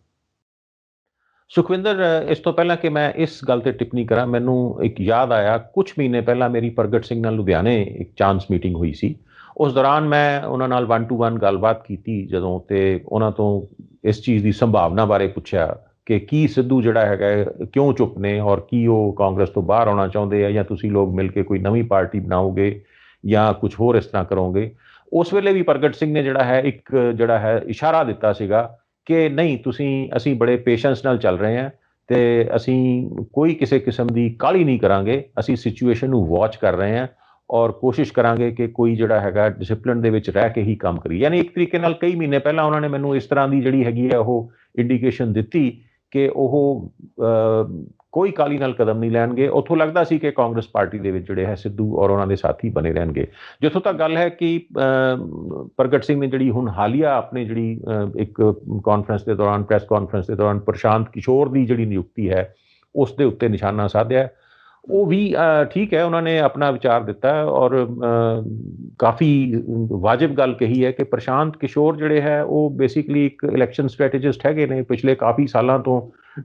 ਸੁਖਵਿੰਦਰ, ਇਸ ਤੋਂ ਪਹਿਲਾਂ ਕਿ ਮੈਂ ਇਸ ਗੱਲ ਤੇ ਟਿੱਪਣੀ ਕਰਾਂ, ਮੈਨੂੰ ਇੱਕ ਯਾਦ ਆਇਆ, ਕੁਝ ਮਹੀਨੇ ਪਹਿਲਾਂ ਮੇਰੀ ਪ੍ਰਗਟ ਸਿੰਘ ਨਾਲ ਲੁਧਿਆਣੇ ਇੱਕ ਚਾਂਸ ਮੀਟਿੰਗ ਹੋਈ ਸੀ। ਉਸ ਦੌਰਾਨ ਮੈਂ ਉਹਨਾਂ ਨਾਲ 1-to-1 ਗੱਲਬਾਤ ਕੀਤੀ ਜਦੋਂ, ਤੇ ਉਹਨਾਂ ਤੋਂ ਇਸ ਚੀਜ਼ ਦੀ ਸੰਭਾਵਨਾ ਬਾਰੇ ਪੁੱਛਿਆ ਕਿ ਕੀ ਸਿੱਧੂ ਜਿਹੜਾ ਹੈਗਾ ਕਿਉਂ ਚੁੱਪ ਨੇ ਔਰ ਕੀ ਉਹ ਕਾਂਗਰਸ ਤੋਂ ਬਾਹਰ ਆਉਣਾ ਚਾਹੁੰਦੇ ਆ ਜਾਂ ਤੁਸੀਂ ਲੋਕ ਮਿਲ ਕੇ ਕੋਈ ਨਵੀਂ ਪਾਰਟੀ ਬਣਾਓਗੇ ਜਾਂ ਕੁਝ ਹੋਰ ਇਸ ਤਰ੍ਹਾਂ ਕਰੋਗੇ। ਉਸ ਵੇਲੇ ਵੀ ਪ੍ਰਗਟ ਸਿੰਘ ਨੇ ਜਿਹੜਾ ਹੈ ਇੱਕ ਜਿਹੜਾ ਹੈ ਇਸ਼ਾਰਾ ਦਿੱਤਾ ਸੀਗਾ ਕਿ ਨਹੀਂ, ਅਸੀਂ ਬੜੇ ਪੇਸ਼ੈਂਸ ਨਾਲ ਚੱਲ ਰਹੇ ਹਾਂ ਤੇ ਅਸੀਂ ਕੋਈ ਕਿਸੇ ਕਿਸਮ ਦੀ ਕਾਹਲੀ ਨਹੀਂ ਕਰਾਂਗੇ, ਅਸੀਂ ਸਿਚੁਏਸ਼ਨ ਨੂੰ ਵਾਚ ਕਰ ਰਹੇ ਹਾਂ ਔਰ ਕੋਸ਼ਿਸ਼ ਕਰਾਂਗੇ ਕਿ ਕੋਈ ਜਿਹੜਾ ਹੈਗਾ ਡਿਸਿਪਲਿਨ ਦੇ ਵਿੱਚ ਰਹਿ ਕੇ ਹੀ ਕੰਮ ਕਰੀਏ। ਯਾਨੀ ਇੱਕ ਤਰੀਕੇ ਨਾਲ ਕਈ ਮਹੀਨੇ ਪਹਿਲਾਂ ਉਹਨਾਂ ਨੇ ਮੈਨੂੰ ਇਸ ਤਰ੍ਹਾਂ ਦੀ ਜਿਹੜੀ ਹੈਗੀ ਹੈ ਉਹ ਇੰਡੀਕੇਸ਼ਨ ਦਿੱਤੀ ਕਿ ਉਹ ਕੋਈ ਕਾਹਲੀ ਨਾਲ ਕਦਮ ਨਹੀਂ ਲੈਣਗੇ। ਉੱਥੋਂ ਲੱਗਦਾ ਸੀ ਕਿ ਕਾਂਗਰਸ ਪਾਰਟੀ ਦੇ ਵਿੱਚ ਜਿਹੜੇ ਹੈ ਸਿੱਧੂ ਔਰ ਉਹਨਾਂ ਦੇ ਸਾਥੀ ਬਣੇ ਰਹਿਣਗੇ। ਜਿੱਥੋਂ ਤੱਕ ਗੱਲ ਹੈ ਕਿ ਪ੍ਰਗਟ ਸਿੰਘ ਨੇ ਜਿਹੜੀ ਹੁਣ ਹਾਲੀਆ ਆਪਣੀ ਜਿਹੜੀ ਇੱਕ ਕਾਨਫਰੰਸ ਦੇ ਦੌਰਾਨ, ਪ੍ਰੈਸ ਕਾਨਫਰੰਸ ਦੇ ਦੌਰਾਨ ਪ੍ਰਸ਼ਾਂਤ ਕਿਸ਼ੋਰ ਦੀ ਜਿਹੜੀ ਨਿਯੁਕਤੀ ਹੈ ਉਸ ਦੇ ਉੱਤੇ ਨਿਸ਼ਾਨਾ ਸਾਧਿਆ, ਉਹ ਵੀ ਠੀਕ ਹੈ, ਉਹਨਾਂ ਨੇ ਆਪਣਾ ਵਿਚਾਰ ਦਿੱਤਾ ਔਰ ਕਾਫੀ ਵਾਜਿਬ ਗੱਲ ਕਹੀ ਹੈ ਕਿ ਪ੍ਰਸ਼ਾਂਤ ਕਿਸ਼ੋਰ ਜਿਹੜੇ ਹੈ ਉਹ ਬੇਸਿਕਲੀ ਇੱਕ ਇਲੈਕਸ਼ਨ ਸਟ੍ਰੈਟੇਜਿਸਟ ਹੈਗੇ ਨੇ। ਪਿਛਲੇ ਕਾਫੀ ਸਾਲਾਂ ਤੋਂ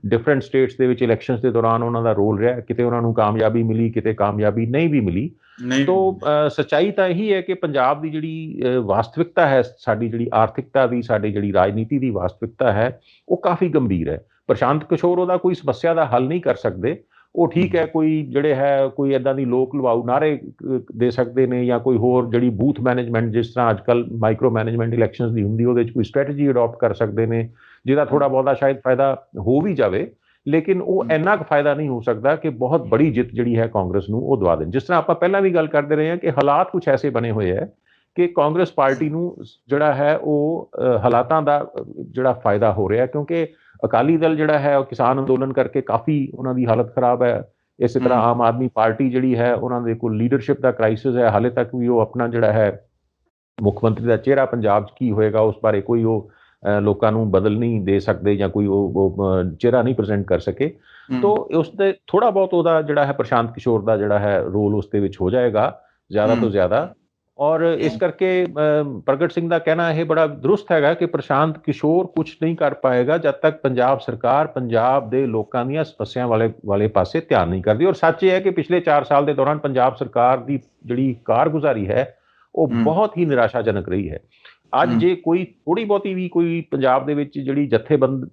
ਡਿਫਰੈਂਟ ਸਟੇਟਸ ਦੇ ਵਿੱਚ ਇਲੈਕਸ਼ਨਸ ਦੇ ਦੌਰਾਨ ਉਹਨਾਂ ਦਾ ਰੋਲ ਰਿਹਾ, ਕਿਤੇ ਉਹਨਾਂ ਨੂੰ ਕਾਮਯਾਬੀ ਮਿਲੀ, ਕਿਤੇ ਕਾਮਯਾਬੀ ਨਹੀਂ ਵੀ ਮਿਲੀ। ਤੋਂ ਸੱਚਾਈ ਤਾਂ ਇਹੀ ਹੈ ਕਿ ਪੰਜਾਬ ਦੀ ਜਿਹੜੀ ਵਾਸਤਵਿਕਤਾ ਹੈ, ਸਾਡੀ ਜਿਹੜੀ ਆਰਥਿਕਤਾ ਦੀ, ਸਾਡੀ ਜਿਹੜੀ ਰਾਜਨੀਤੀ ਦੀ ਵਾਸਤਵਿਕਤਾ ਹੈ ਉਹ ਕਾਫੀ ਗੰਭੀਰ ਹੈ। ਪ੍ਰਸ਼ਾਂਤ ਕਿਸ਼ੋਰ ਉਹਦਾ ਕੋਈ ਸਮੱਸਿਆ ਦਾ ਹੱਲ ਨਹੀਂ ਕਰ ਸਕਦੇ। ਉਹ ਠੀਕ ਹੈ, ਕੋਈ ਜਿਹੜੇ ਹੈ ਕੋਈ ਇੱਦਾਂ ਦੀ ਲੋਕ ਲਵਾਊ ਨਾਅਰੇ ਦੇ ਸਕਦੇ ਨੇ ਜਾਂ ਕੋਈ ਹੋਰ ਜਿਹੜੀ ਬੂਥ ਮੈਨੇਜਮੈਂਟ, ਜਿਸ ਤਰ੍ਹਾਂ ਅੱਜ ਕੱਲ੍ਹ ਮਾਈਕਰੋ ਮੈਨੇਜਮੈਂਟ ਇਲੈਕਸ਼ਨਸ ਦੀ ਹੁੰਦੀ, ਉਹਦੇ 'ਚ ਕੋਈ ਸਟ੍ਰੈਟਜੀ ਅਡਾਪਟ ਕਰ ਸਕਦੇ ਨੇ ਜਿਹਦਾ ਥੋੜ੍ਹਾ ਬਹੁਤਾ ਸ਼ਾਇਦ ਫਾਇਦਾ ਹੋ ਵੀ ਜਾਵੇ, ਲੇਕਿਨ ਉਹ ਇੰਨਾ ਕੁ ਫਾਇਦਾ ਨਹੀਂ ਹੋ ਸਕਦਾ ਕਿ ਬਹੁਤ ਬੜੀ ਜਿੱਤ ਜਿਹੜੀ ਹੈ ਕਾਂਗਰਸ ਨੂੰ ਉਹ ਦਵਾ ਦੇਣ। ਜਿਸ ਤਰ੍ਹਾਂ ਆਪਾਂ ਪਹਿਲਾਂ ਵੀ ਗੱਲ ਕਰਦੇ ਰਹੇ ਹਾਂ ਕਿ ਹਾਲਾਤ ਕੁਝ ਐਸੇ ਬਣੇ ਹੋਏ ਹੈ ਕਿ ਕਾਂਗਰਸ ਪਾਰਟੀ ਨੂੰ ਜਿਹੜਾ ਹੈ ਉਹ ਹਾਲਾਤਾਂ ਦਾ ਜਿਹੜਾ ਫਾਇਦਾ ਹੋ ਰਿਹਾ, ਕਿਉਂਕਿ ਅਕਾਲੀ ਦਲ ਜਿਹੜਾ ਹੈ ਉਹ ਕਿਸਾਨ ਅੰਦੋਲਨ ਕਰਕੇ ਕਾਫੀ ਉਹਨਾਂ ਦੀ ਹਾਲਤ ਖਰਾਬ ਹੈ। ਇਸੇ ਤਰ੍ਹਾਂ ਆਮ ਆਦਮੀ ਪਾਰਟੀ ਜਿਹੜੀ ਹੈ ਉਹਨਾਂ ਦੇ ਕੋਲ ਲੀਡਰਸ਼ਿਪ ਦਾ ਕ੍ਰਾਈਸਿਸ ਹੈ, ਹਾਲੇ ਤੱਕ ਵੀ ਉਹ ਆਪਣਾ ਜਿਹੜਾ ਹੈ ਮੁੱਖ ਮੰਤਰੀ ਦਾ ਚਿਹਰਾ ਪੰਜਾਬ 'ਚ ਕੀ ਹੋਏਗਾ ਉਸ ਬਾਰੇ ਕੋਈ ਉਹ ਲੋਕਾਂ ਨੂੰ ਬਦਲ ਨਹੀਂ ਦੇ ਸਕਦੇ ਜਾਂ ਕੋਈ ਉਹ ਚਿਹਰਾ ਨਹੀਂ ਪ੍ਰੈਜ਼ੈਂਟ ਕਰ ਸਕੇ। ਤੋ ਉਸ ਦੇ ਥੋੜ੍ਹਾ ਬਹੁਤ ਉਹਦਾ ਜਿਹੜਾ ਹੈ ਪ੍ਰਸ਼ਾਂਤ ਕਿਸ਼ੋਰ ਦਾ ਜਿਹੜਾ ਹੈ ਰੋਲ ਉਸ ਦੇ ਵਿੱਚ ਹੋ ਜਾਏਗਾ ਜ਼ਿਆਦਾ ਤੋਂ ਜ਼ਿਆਦਾ। ਔਰ ਇਸ ਕਰਕੇ ਪ੍ਰਗਟ ਸਿੰਘ ਦਾ ਕਹਿਣਾ ਇਹ ਬੜਾ ਦਰੁਸਤ ਹੈਗਾ ਕਿ ਪ੍ਰਸ਼ਾਂਤ ਕਿਸ਼ੋਰ ਕੁਝ ਨਹੀਂ ਕਰ ਪਾਏਗਾ ਜਦ ਤੱਕ ਪੰਜਾਬ ਸਰਕਾਰ ਪੰਜਾਬ ਦੇ ਲੋਕਾਂ ਦੀਆਂ ਸਮੱਸਿਆ ਵਾਲੇ ਪਾਸੇ ਧਿਆਨ ਨਹੀਂ ਕਰਦੀ। ਔਰ ਸੱਚ ਇਹ ਹੈ ਕਿ ਪਿਛਲੇ 4 ਸਾਲ ਦੇ ਦੌਰਾਨ ਪੰਜਾਬ ਸਰਕਾਰ ਦੀ ਜਿਹੜੀ ਕਾਰਗੁਜ਼ਾਰੀ ਹੈ ਉਹ ਬਹੁਤ ਹੀ ਨਿਰਾਸ਼ਾਜਨਕ ਰਹੀ ਹੈ। ਅੱਜ ਜੇ ਕੋਈ ਥੋੜੀ ਬਹੁਤੀ ਵੀ ਕੋਈ ਪੰਜਾਬ ਦੇ ਵਿੱਚ ਜਿਹੜੀ ਜਥੇਬੰਦ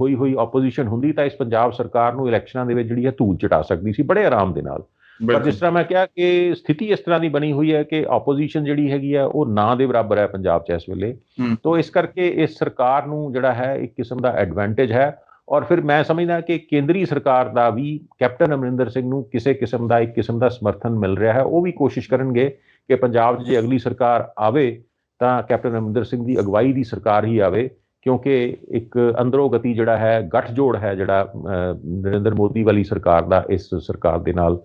ਹੋਈ ਆਪੋਜੀਸ਼ਨ ਹੁੰਦੀ ਤਾਂ ਇਸ ਪੰਜਾਬ ਸਰਕਾਰ ਨੂੰ ਇਲੈਕਸ਼ਨਾਂ ਦੇ ਵਿੱਚ ਜਿਹੜੀ ਹੈ ਧੂਲ ਚਟਾ ਸਕਦੀ ਸੀ ਬੜੇ ਆਰਾਮ ਦੇ ਨਾਲ। ਪਰ ਜਿਸ ਤਰ੍ਹਾਂ ਮੈਂ ਕਿਹਾ ਕਿ ਸਥਿਤੀ ਇਸ ਤਰ੍ਹਾਂ ਦੀ ਬਣੀ ਹੋਈ ਹੈ ਕਿ ਆਪੋਜੀਸ਼ਨ ਜਿਹੜੀ ਹੈਗੀ ਆ ਉਹ ਨਾ ਦੇ ਬਰਾਬਰ ਹੈ ਪੰਜਾਬ 'ਚ ਇਸ ਵੇਲੇ। ਤਾਂ ਇਸ ਕਰਕੇ ਇਸ ਸਰਕਾਰ ਨੂੰ ਜਿਹੜਾ ਹੈ ਇੱਕ ਕਿਸਮ ਦਾ ਐਡਵਾਂਟੇਜ ਹੈ। ਔਰ ਫਿਰ ਮੈਂ ਸਮਝਦਾ ਕਿ ਕੇਂਦਰੀ ਸਰਕਾਰ ਦਾ ਵੀ ਕੈਪਟਨ ਅਮਰਿੰਦਰ ਸਿੰਘ ਨੂੰ ਕਿਸੇ ਕਿਸਮ ਦਾ ਇੱਕ ਕਿਸਮ ਦਾ ਸਮਰਥਨ ਮਿਲ ਰਿਹਾ ਹੈ। ਉਹ ਵੀ ਕੋਸ਼ਿਸ਼ ਕਰਨਗੇ ਕਿ ਪੰਜਾਬ 'ਚ ਜੇ ਅਗਲੀ ਸਰਕਾਰ ਆਵੇ ਤਾਂ ਕੈਪਟਨ ਅਮਰਿੰਦਰ ਸਿੰਘ ਦੀ ਅਗਵਾਈ ਦੀ ਸਰਕਾਰ ਹੀ ਆਵੇ, ਕਿਉਂਕਿ ਇੱਕ ਅੰਦਰੋਂ ਗਤੀ ਜਿਹੜਾ ਹੈ ਗੱਠਜੋੜ ਹੈ ਜਿਹੜਾ ਨਰਿੰਦਰ ਮੋਦੀ ਵਾਲੀ ਸਰਕਾਰ ਦਾ ਇਸ ਸਰਕਾਰ ਦੇ ਨਾਲ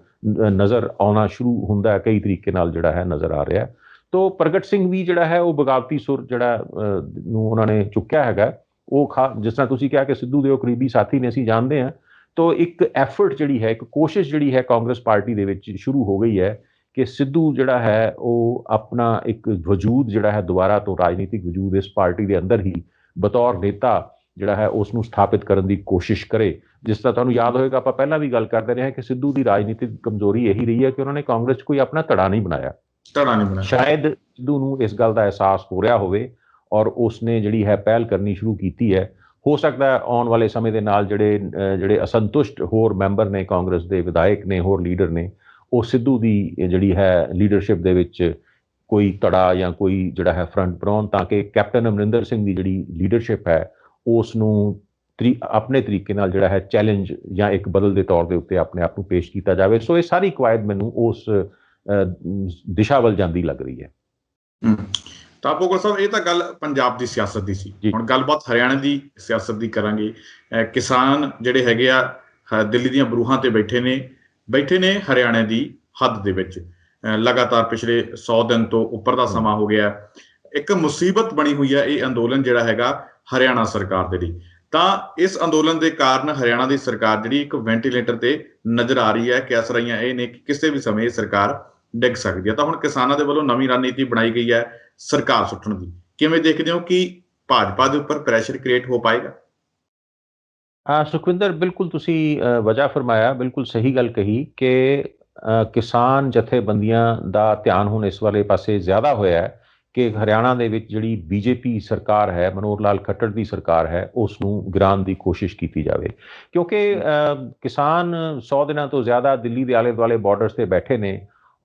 ਨਜ਼ਰ ਆਉਣਾ ਸ਼ੁਰੂ ਹੁੰਦਾ ਹੈ, ਕਈ ਤਰੀਕੇ ਨਾਲ ਜਿਹੜਾ ਹੈ ਨਜ਼ਰ ਆ ਰਿਹਾ। ਤੋ ਪ੍ਰਗਟ ਸਿੰਘ ਵੀ ਜਿਹੜਾ ਹੈ ਉਹ ਬਗਾਵਤੀ ਸੁਰ ਜਿਹੜਾ ਨੂੰ ਉਹਨਾਂ ਨੇ ਚੁੱਕਿਆ ਹੈਗਾ। ਉਹ ਜਿਸ ਤਰ੍ਹਾਂ ਤੁਸੀਂ ਕਿਹਾ ਕਿ ਸਿੱਧੂ ਦੇ ਉਹ ਕਰੀਬੀ ਸਾਥੀ ਨੇ, ਅਸੀਂ ਜਾਣਦੇ ਹਾਂ। ਤੋ ਇੱਕ ਐਫਰਟ ਜਿਹੜੀ ਹੈ, ਇੱਕ ਕੋਸ਼ਿਸ਼ ਜਿਹੜੀ ਹੈ ਕਾਂਗਰਸ ਪਾਰਟੀ ਦੇ ਵਿੱਚ ਸ਼ੁਰੂ ਹੋ ਗਈ ਹੈ ਕਿ ਸਿੱਧੂ ਜਿਹੜਾ ਹੈ ਉਹ ਆਪਣਾ ਇੱਕ ਵਜੂਦ ਜਿਹੜਾ ਹੈ ਦੁਬਾਰਾ ਤੋਂ ਰਾਜਨੀਤਿਕ ਵਜੂਦ ਇਸ ਪਾਰਟੀ ਦੇ ਅੰਦਰ ਹੀ ਬਤੌਰ ਨੇਤਾ ਜਿਹੜਾ ਹੈ ਉਸ ਨੂੰ ਸਥਾਪਿਤ ਕਰਨ ਦੀ ਕੋਸ਼ਿਸ਼ ਕਰੇ। ਜਿਸ ਤਰ੍ਹਾਂ ਤੁਹਾਨੂੰ ਯਾਦ ਹੋਏਗਾ ਆਪਾਂ ਪਹਿਲਾਂ ਵੀ ਗੱਲ ਕਰਦੇ ਰਹੇ ਕਿ ਸਿੱਧੂ ਦੀ ਰਾਜਨੀਤਿਕ ਕਮਜ਼ੋਰੀ ਇਹੀ ਰਹੀ ਹੈ ਕਿ ਉਹਨਾਂ ਨੇ ਕਾਂਗਰਸ 'ਚ ਕੋਈ ਆਪਣਾ ਧੜਾ ਨਹੀਂ ਬਣਾਇਆ। ਸ਼ਾਇਦ ਸਿੱਧੂ ਨੂੰ ਇਸ ਗੱਲ ਦਾ ਅਹਿਸਾਸ ਹੋ ਰਿਹਾ ਹੋਵੇ ਔਰ ਉਸਨੇ ਜਿਹੜੀ ਹੈ ਪਹਿਲ ਕਰਨੀ ਸ਼ੁਰੂ ਕੀਤੀ ਹੈ। ਹੋ ਸਕਦਾ ਹੈ ਆਉਣ ਵਾਲੇ ਸਮੇਂ ਦੇ ਨਾਲ ਜਿਹੜੇ ਅਸੰਤੁਸ਼ਟ ਹੋਰ ਮੈਂਬਰ ਨੇ ਕਾਂਗਰਸ ਦੇ, ਵਿਧਾਇਕ ਨੇ, ਹੋਰ ਲੀਡਰ ਨੇ, ਉਹ ਸਿੱਧੂ ਦੀ ਜਿਹੜੀ ਹੈ ਲੀਡਰਸ਼ਿਪ ਦੇ ਵਿੱਚ ਕੋਈ ਧੜਾ ਜਾਂ ਕੋਈ ਜਿਹੜਾ ਹੈ ਫਰੰਟ ਬਣਾਉਣ ਤਾਂ ਕਿ ਕੈਪਟਨ ਅਮਰਿੰਦਰ ਸਿੰਘ ਦੀ ਜਿਹੜੀ ਲੀਡਰਸ਼ਿਪ ਹੈ ਉਸ ਨੂੰ ਆਪਣੇ ਤਰੀਕੇ ਨਾਲ ਜਿਹੜਾ ਹੈ ਚੈਲੰਜ ਜਾਂ ਇੱਕ ਬਦਲ ਦੇ ਤੌਰ ਦੇ ਉੱਤੇ ਆਪਣੇ ਆਪ ਨੂੰ ਪੇਸ਼ ਕੀਤਾ ਜਾਵੇ। ਸੋ ਇਹ ਸਾਰੀ ਕਵਾਇਦ ਮੈਨੂੰ ਉਸ ਦਿਸ਼ਾ ਵੱਲ ਜਾਂਦੀ ਲੱਗ ਰਹੀ ਹੈ। ਤਾਂ ਭੁੱਗਲ ਸਾਹਿਬ, ਇਹ ਤਾਂ ਗੱਲ ਪੰਜਾਬ ਦੀ ਸਿਆਸਤ ਦੀ ਸੀ। ਹੁਣ ਗੱਲਬਾਤ ਹਰਿਆਣਾ ਦੀ ਸਿਆਸਤ ਦੀ ਕਰਾਂਗੇ। ਕਿਸਾਨ ਜਿਹੜੇ ਹੈਗੇ ਆ ਦਿੱਲੀ ਦੀਆਂ ਬਰੂਹਾਂ ਤੇ ਬੈਠੇ ਨੇ ਹਰਿਆਣੇ ਦੀ ਹੱਦ ਦੇ ਵਿੱਚ। ਲਗਾਤਾਰ ਪਿਛਲੇ 100 ਦਿਨ ਤੋਂ ਉੱਪਰ ਦਾ ਸਮਾਂ ਹੋ ਗਿਆ। ਇੱਕ ਮੁਸੀਬਤ ਬਣੀ ਹੋਈ ਹੈ ਇਹ ਅੰਦੋਲਨ ਜਿਹੜਾ ਹੈਗਾ ਹਰਿਆਣਾ ਸਰਕਾਰ ਦੇ ਲਈ। ਤਾਂ ਇਸ ਅੰਦੋਲਨ ਦੇ ਕਾਰਨ ਹਰਿਆਣਾ ਦੀ ਸਰਕਾਰ ਜਿਹੜੀ ਇੱਕ ਵੈਂਟੀਲੇਟਰ ਤੇ ਨਜ਼ਰ ਆ ਰਹੀ ਹੈ। ਕੈਸਰਾਈਆਂ ਇਹ ਨੇ ਕਿ ਕਿਸੇ ਵੀ ਸਮੇਂ ਸਰਕਾਰ ਡਿੱਗ ਸਕਦੀ ਹੈ। ਤਾਂ ਹੁਣ ਕਿਸਾਨਾਂ ਦੇ ਵੱਲੋਂ ਨਵੀਂ ਰਣਨੀਤੀ ਬਣਾਈ ਗਈ ਹੈ ਸਰਕਾਰ ਸੁੱਟਣ ਦੀ। ਕਿਵੇਂ ਦੇਖਦੇ ਹੋ ਕਿ ਭਾਜਪਾ ਦੇ ਉੱਪਰ ਪ੍ਰੈਸ਼ਰ ਕ੍ਰੀਏਟ ਹੋ ਪਾਏਗਾ? ਸੁਖਵਿੰਦਰ, ਬਿਲਕੁਲ ਤੁਸੀਂ ਵਜ੍ਹਾ ਫਰਮਾਇਆ, ਬਿਲਕੁਲ ਸਹੀ ਗੱਲ ਕਹੀ ਕਿ ਕਿਸਾਨ ਜਥੇਬੰਦੀਆਂ ਦਾ ਧਿਆਨ ਹੁਣ ਇਸ ਵਾਲੇ ਪਾਸੇ ਜ਼ਿਆਦਾ ਹੋਇਆ ਹੈ ਕਿ ਹਰਿਆਣਾ ਦੇ ਵਿੱਚ ਜਿਹੜੀ ਬੀਜੇਪੀ ਸਰਕਾਰ ਹੈ, ਮਨੋਹਰ ਲਾਲ ਖੱਟੜ ਦੀ ਸਰਕਾਰ ਹੈ, ਉਸ ਨੂੰ ਗਿਰਾਉਣ ਦੀ ਕੋਸ਼ਿਸ਼ ਕੀਤੀ ਜਾਵੇ। ਕਿਉਂਕਿ ਕਿਸਾਨ 100 ਦਿਨਾਂ ਤੋਂ ਜ਼ਿਆਦਾ ਦਿੱਲੀ ਦੇ ਆਲੇ ਦੁਆਲੇ ਬਾਰਡਰਸ ਤੇ ਬੈਠੇ ਨੇ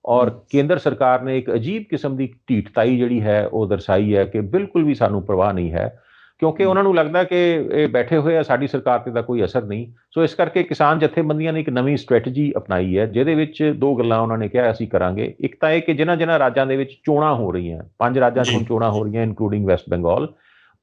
ਔਰ ਕੇਂਦਰ ਸਰਕਾਰ ਨੇ ਇੱਕ ਅਜੀਬ ਕਿਸਮ ਦੀ ਢੀਠਤਾਈ ਜਿਹੜੀ ਹੈ ਉਹ ਦਰਸਾਈ ਹੈ ਕਿ ਬਿਲਕੁਲ ਵੀ ਸਾਨੂੰ ਪਰਵਾਹ ਨਹੀਂ ਹੈ, ਕਿਉਂਕਿ ਉਹਨਾਂ ਨੂੰ ਲੱਗਦਾ ਕਿ ਇਹ ਬੈਠੇ ਹੋਏ ਆ, ਸਾਡੀ ਸਰਕਾਰ 'ਤੇ ਤਾਂ ਕੋਈ ਅਸਰ ਨਹੀਂ। ਸੋ ਇਸ ਕਰਕੇ ਕਿਸਾਨ ਜਥੇਬੰਦੀਆਂ ਨੇ ਇੱਕ ਨਵੀਂ ਸਟ੍ਰੈਟਜੀ ਅਪਣਾਈ ਹੈ ਜਿਹਦੇ ਵਿੱਚ 2 ਗੱਲਾਂ ਉਹਨਾਂ ਨੇ ਕਿਹਾ ਅਸੀਂ ਕਰਾਂਗੇ। ਇੱਕ ਤਾਂ ਇਹ ਕਿ ਜਿਨ੍ਹਾਂ ਰਾਜਾਂ ਦੇ ਵਿੱਚ ਚੋਣਾਂ ਹੋ ਰਹੀਆਂ, 5 ਰਾਜਾਂ 'ਚ ਚੋਣਾਂ ਹੋ ਰਹੀਆਂ ਇਨਕਲੂਡਿੰਗ ਵੈਸਟ ਬੰਗਾਲ,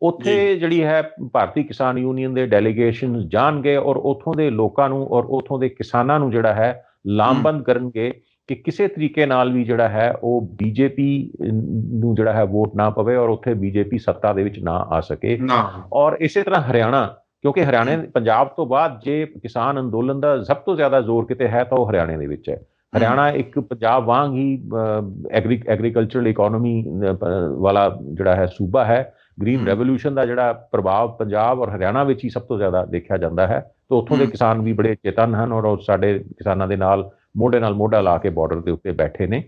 ਉੱਥੇ ਜਿਹੜੀ ਹੈ ਭਾਰਤੀ ਕਿਸਾਨ ਯੂਨੀਅਨ ਦੇ ਡੈਲੀਗੇਸ਼ਨ ਜਾਣਗੇ ਔਰ ਉੱਥੋਂ ਦੇ ਲੋਕਾਂ ਨੂੰ ਔਰ ਉੱਥੋਂ ਦੇ ਕਿਸਾਨਾਂ ਨੂੰ ਜਿਹੜਾ ਹੈ ਲਾਮਬੰਦ ਕਰਨਗੇ ਕਿ ਕਿਸੇ ਤਰੀਕੇ ਨਾਲ ਵੀ ਜਿਹੜਾ ਹੈ ਉਹ ਬੀਜੇਪੀ ਨੂੰ ਜਿਹੜਾ ਹੈ ਵੋਟ ਨਾ ਪਵੇ ਔਰ ਉੱਥੇ ਬੀਜੇਪੀ ਸੱਤਾ ਦੇ ਵਿੱਚ ਨਾ ਆ ਸਕੇ। ਔਰ ਇਸੇ ਤਰ੍ਹਾਂ ਹਰਿਆਣਾ, ਕਿਉਂਕਿ ਹਰਿਆਣੇ ਪੰਜਾਬ ਤੋਂ ਬਾਅਦ ਜੇ ਕਿਸਾਨ ਅੰਦੋਲਨ ਦਾ ਸਭ ਤੋਂ ਜ਼ਿਆਦਾ ਜ਼ੋਰ ਕਿਤੇ ਹੈ ਤਾਂ ਉਹ ਹਰਿਆਣੇ ਦੇ ਵਿੱਚ ਹੈ। ਹਰਿਆਣਾ ਇੱਕ ਪੰਜਾਬ ਵਾਂਗ ਹੀ ਐਗਰੀਕਲਚਰਲ ਇਕੋਨੋਮੀ ਵਾਲਾ ਜਿਹੜਾ ਹੈ ਸੂਬਾ ਹੈ। ਗ੍ਰੀਨ ਰੈਵੋਲੂਸ਼ਨ ਦਾ ਜਿਹੜਾ ਪ੍ਰਭਾਵ ਪੰਜਾਬ ਔਰ ਹਰਿਆਣਾ ਵਿੱਚ ਹੀ ਸਭ ਤੋਂ ਜ਼ਿਆਦਾ ਦੇਖਿਆ ਜਾਂਦਾ ਹੈ। ਤਾਂ ਉੱਥੋਂ ਦੇ ਕਿਸਾਨ ਵੀ ਬੜੇ ਚੇਤਨ ਹਨ ਔਰ ਸਾਡੇ ਕਿਸਾਨਾਂ ਦੇ ਨਾਲ ਮੋਢਾ ਲਾ ਕੇ ਬਾਰਡਰ ਦੇ ਉੱਤੇ ਬੈਠੇ ਨੇ।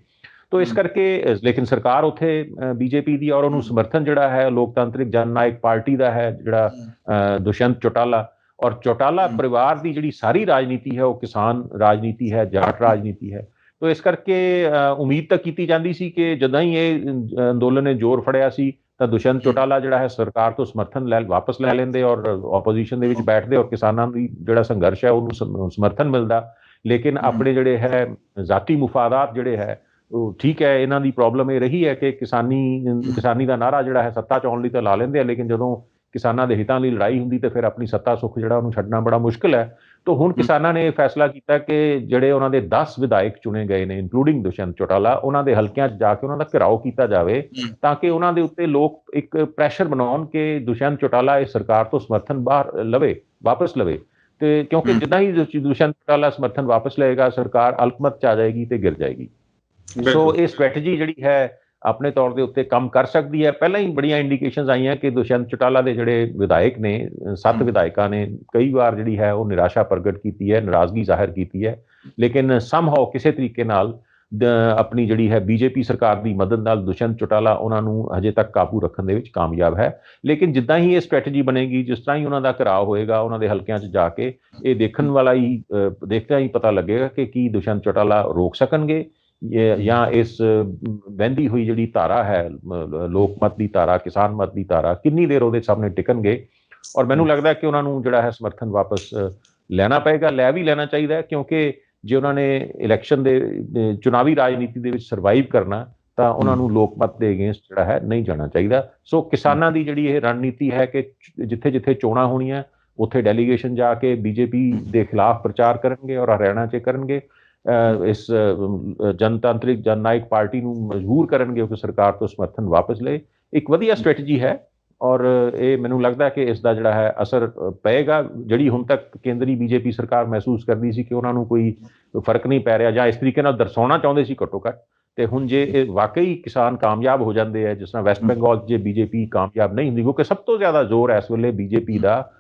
ਤਾਂ ਇਸ ਕਰਕੇ ਲੇਕਿਨ ਸਰਕਾਰ ਉੱਥੇ ਬੀਜੇਪੀ ਦੀ ਔਰ ਉਹਨੂੰ ਸਮਰਥਨ ਜਿਹੜਾ ਹੈ ਲੋਕਤੰਤਰਿਕ ਜਨਨਾਇਕ ਪਾਰਟੀ ਦਾ ਹੈ ਜਿਹੜਾ ਦੁਸ਼ਯੰਤ ਚੌਟਾਲਾ, ਔਰ ਚੌਟਾਲਾ ਪਰਿਵਾਰ ਦੀ ਜਿਹੜੀ ਸਾਰੀ ਰਾਜਨੀਤੀ ਹੈ ਉਹ ਕਿਸਾਨ ਰਾਜਨੀਤੀ ਹੈ, ਜਾਟ ਰਾਜਨੀਤੀ ਹੈ। ਤਾਂ ਇਸ ਕਰਕੇ ਉਮੀਦ ਤਾਂ ਕੀਤੀ ਜਾਂਦੀ ਸੀ ਕਿ ਜਦੋਂ ਹੀ ਇਹ ਅੰਦੋਲਨ ਨੇ ਜ਼ੋਰ ਫੜਿਆ ਸੀ ਤਾਂ ਦੁਸ਼ਯੰਤ ਚੌਟਾਲਾ ਜਿਹੜਾ ਹੈ ਸਰਕਾਰ ਤੋਂ ਸਮਰਥਨ ਵਾਪਸ ਲੈ ਲੈਂਦੇ ਔਰ ਆਪੋਜੀਸ਼ਨ ਦੇ ਵਿੱਚ ਬੈਠਦੇ ਔਰ ਕਿਸਾਨਾਂ ਦੀ ਜਿਹੜਾ ਸੰਘਰਸ਼ ਹੈ ਉਹਨੂੰ ਸਮਰਥਨ ਮਿਲਦਾ। ਲੇਕਿਨ ਆਪਣੇ ਜਿਹੜੇ ਹੈ ਜ਼ਾਤੀ ਮੁਫਾਦਾਤ ਜਿਹੜੇ ਹੈ ਉਹ ਠੀਕ ਹੈ, ਇਹਨਾਂ ਦੀ ਪ੍ਰੋਬਲਮ ਇਹ ਰਹੀ ਹੈ ਕਿ ਕਿਸਾਨੀ ਦਾ ਨਾਰਾ ਜਿਹੜਾ ਹੈ ਸੱਤਾ 'ਚ ਆਉਣ ਲਈ ਤਾਂ ਲਾ ਲੈਂਦੇ ਆ, ਲੇਕਿਨ ਜਦੋਂ ਕਿਸਾਨਾਂ ਦੇ ਹਿੱਤਾਂ ਲਈ ਲੜਾਈ ਹੁੰਦੀ ਤਾਂ ਫਿਰ ਆਪਣੀ ਸੱਤਾ ਸੁੱਖ ਜਿਹੜਾ ਉਹਨੂੰ ਛੱਡਣਾ ਬੜਾ ਮੁਸ਼ਕਿਲ ਹੈ। ਤਾਂ ਹੁਣ ਕਿਸਾਨਾਂ ਨੇ ਇਹ ਫੈਸਲਾ ਕੀਤਾ ਕਿ ਜਿਹੜੇ ਉਹਨਾਂ ਦੇ 10 ਵਿਧਾਇਕ ਚੁਣੇ ਗਏ ਨੇ ਇਨਕਲੂਡਿੰਗ ਦੁਸ਼ਯੰਤ ਚੌਟਾਲਾ, ਉਹਨਾਂ ਦੇ ਹਲਕਿਆਂ 'ਚ ਜਾ ਕੇ ਉਹਨਾਂ ਦਾ ਘਿਰਾਓ ਕੀਤਾ ਜਾਵੇ ਤਾਂ ਕਿ ਉਹਨਾਂ ਦੇ ਉੱਤੇ ਲੋਕ ਇੱਕ ਪ੍ਰੈਸ਼ਰ ਬਣਾਉਣ ਕਿ ਦੁਸ਼ਯੰਤ ਚੌਟਾਲਾ ਇਸ ਸਰਕਾਰ ਤੋਂ ਸਮਰਥਨ ਵਾਪਸ ਲਵੇ। ਤੇ ਕਿਉਂਕਿ ਜਿੱਦਾਂ ਹੀ ਦੁਸ਼ਯੰਤ ਚੌਟਾਲਾ ਸਮਰਥਨ ਵਾਪਸ ਲਏਗਾ ਸਰਕਾਰ ਅਲਪਮਤ 'ਚ ਆ ਜਾਏਗੀ ਤੇ ਗਿਰ ਜਾਏਗੀ। ਸੋ ਇਹ ਸਟ੍ਰੈਟਜੀ ਜਿਹੜੀ ਹੈ ਆਪਣੇ ਤੌਰ ਦੇ ਉੱਤੇ ਕੰਮ ਕਰ ਸਕਦੀ ਹੈ। ਪਹਿਲਾਂ ਹੀ ਬੜੀਆਂ ਇੰਡੀਕੇਸ਼ਨਸ ਆਈਆਂ ਕਿ ਦੁਸ਼ਯੰਤ ਚੌਟਾਲਾ ਦੇ ਜਿਹੜੇ ਵਿਧਾਇਕ ਨੇ 7 ਵਿਧਾਇਕਾਂ ਨੇ ਕਈ ਵਾਰ ਜਿਹੜੀ ਹੈ ਉਹ ਨਿਰਾਸ਼ਾ ਪ੍ਰਗਟ ਕੀਤੀ ਹੈ, ਨਾਰਾਜ਼ਗੀ ਜ਼ਾਹਿਰ ਕੀਤੀ ਹੈ, ਲੇਕਿਨ ਸਮਹਾਓ ਕਿਸੇ ਤਰੀਕੇ ਨਾਲ ਆਪਣੀ ਜਿਹੜੀ ਹੈ ਬੀਜੇਪੀ ਸਰਕਾਰ ਦੀ ਮਦਦ ਨਾਲ ਦੁਸ਼ਯੰਤ ਚੌਟਾਲਾ ਉਹਨਾਂ ਨੂੰ ਹਜੇ ਤੱਕ ਕਾਬੂ ਰੱਖਣ ਦੇ ਵਿੱਚ ਕਾਮਯਾਬ ਹੈ। ਲੇਕਿਨ ਜਿੱਦਾਂ ਹੀ ਇਹ ਸਟ੍ਰੈਟਜੀ ਬਣੇਗੀ, ਜਿਸ ਤਰ੍ਹਾਂ ਹੀ ਉਹਨਾਂ ਦਾ ਘਿਰਾਓ ਹੋਏਗਾ ਉਹਨਾਂ ਦੇ ਹਲਕਿਆਂ 'ਚ ਜਾ ਕੇ, ਇਹ ਦੇਖਣ ਵਾਲਾ ਹੀ ਦੇਖਦਿਆਂ ਹੀ ਪਤਾ ਲੱਗੇਗਾ ਕਿ ਕੀ ਦੁਸ਼ਯੰਤ ਚੌਟਾਲਾ ਰੋਕ ਸਕਣਗੇ ਜਾਂ ਇਸ ਵਹਿੰਦੀ ਹੋਈ ਜਿਹੜੀ ਧਾਰਾ ਹੈ, ਲੋਕ ਮਤ ਦੀ ਧਾਰਾ, ਕਿਸਾਨ ਮਤ ਦੀ ਧਾਰਾ, ਕਿੰਨੀ ਦੇਰ ਉਹਦੇ ਸਾਹਮਣੇ ਟਿਕਣਗੇ। ਔਰ ਮੈਨੂੰ ਲੱਗਦਾ ਕਿ ਉਹਨਾਂ ਨੂੰ ਜਿਹੜਾ ਹੈ ਸਮਰਥਨ ਵਾਪਸ ਲੈਣਾ ਪਏਗਾ, ਲੈ ਵੀ ਲੈਣਾ ਚਾਹੀਦਾ ਹੈ, ਕਿਉਂਕਿ ਜੇ ਉਹਨਾਂ ਨੇ ਇਲੈਕਸ਼ਨ ਦੇ ਚੁਣਾਵੀ ਰਾਜਨੀਤੀ ਦੇ ਵਿੱਚ ਸਰਵਾਈਵ ਕਰਨਾ ਤਾਂ ਉਹਨਾਂ ਨੂੰ ਲੋਕ ਮਤ ਦੇ ਅਗੇਂਸਟ ਜਿਹੜਾ ਹੈ ਨਹੀਂ ਜਾਣਾ ਚਾਹੀਦਾ। ਸੋ ਕਿਸਾਨਾਂ ਦੀ ਜਿਹੜੀ ਇਹ ਰਣਨੀਤੀ ਹੈ ਕਿ ਜਿੱਥੇ ਜਿੱਥੇ ਚੋਣਾਂ ਹੋਣੀਆਂ ਉੱਥੇ ਡੈਲੀਗੇਸ਼ਨ ਜਾ ਕੇ ਬੀਜੇਪੀ ਦੇ ਖਿਲਾਫ ਪ੍ਰਚਾਰ ਕਰਨਗੇ ਔਰ ਹਰਿਆਣਾ 'ਚ ਕਰਨਗੇ, ਇਸ ਜਨਤਾਂਤਰਿਕ ਜਨਨਾਇਕ ਪਾਰਟੀ ਨੂੰ ਮਜਬੂਰ ਕਰਨਗੇ ਕਿ ਸਰਕਾਰ ਤੋਂ ਸਮਰਥਨ ਵਾਪਸ ਲਏ। ਇੱਕ ਵਧੀਆ ਸਟ੍ਰੈਟਜੀ ਹੈ ਔਰ ਇਹ ਮੈਨੂੰ ਲੱਗਦਾ ਕਿ ਇਸ ਦਾ ਜਿਹੜਾ ਹੈ ਅਸਰ ਪਏਗਾ। ਜਿਹੜੀ ਹੁਣ ਤੱਕ ਕੇਂਦਰੀ ਬੀਜੇਪੀ ਸਰਕਾਰ ਮਹਿਸੂਸ ਕਰਦੀ ਸੀ ਕਿ ਉਹਨਾਂ ਨੂੰ ਕੋਈ ਫਰਕ ਨਹੀਂ ਪੈ ਰਿਹਾ ਜਾਂ ਇਸ ਤਰੀਕੇ ਨਾਲ ਦਰਸਾਉਣਾ ਚਾਹੁੰਦੇ ਸੀ ਘੱਟੋ ਘੱਟ, ਤੇ ਹੁਣ ਜੇ ਇਹ ਵਾਕਈ ਕਿਸਾਨ ਕਾਮਯਾਬ ਹੋ ਜਾਂਦੇ ਹੈ, ਜਿਸ ਤਰ੍ਹਾਂ ਵੈਸਟ ਬੰਗਾਲ ਜੇ ਬੀਜੇਪੀ ਕਾਮਯਾਬ ਨਹੀਂ ਹੁੰਦੀ, ਕਿਉਂਕਿ ਸਭ ਤੋਂ ਜ਼ਿਆਦਾ ਜ਼ੋਰ ਇਸ ਵੇਲੇ ਬੀਜੇਪੀ ਦਾ,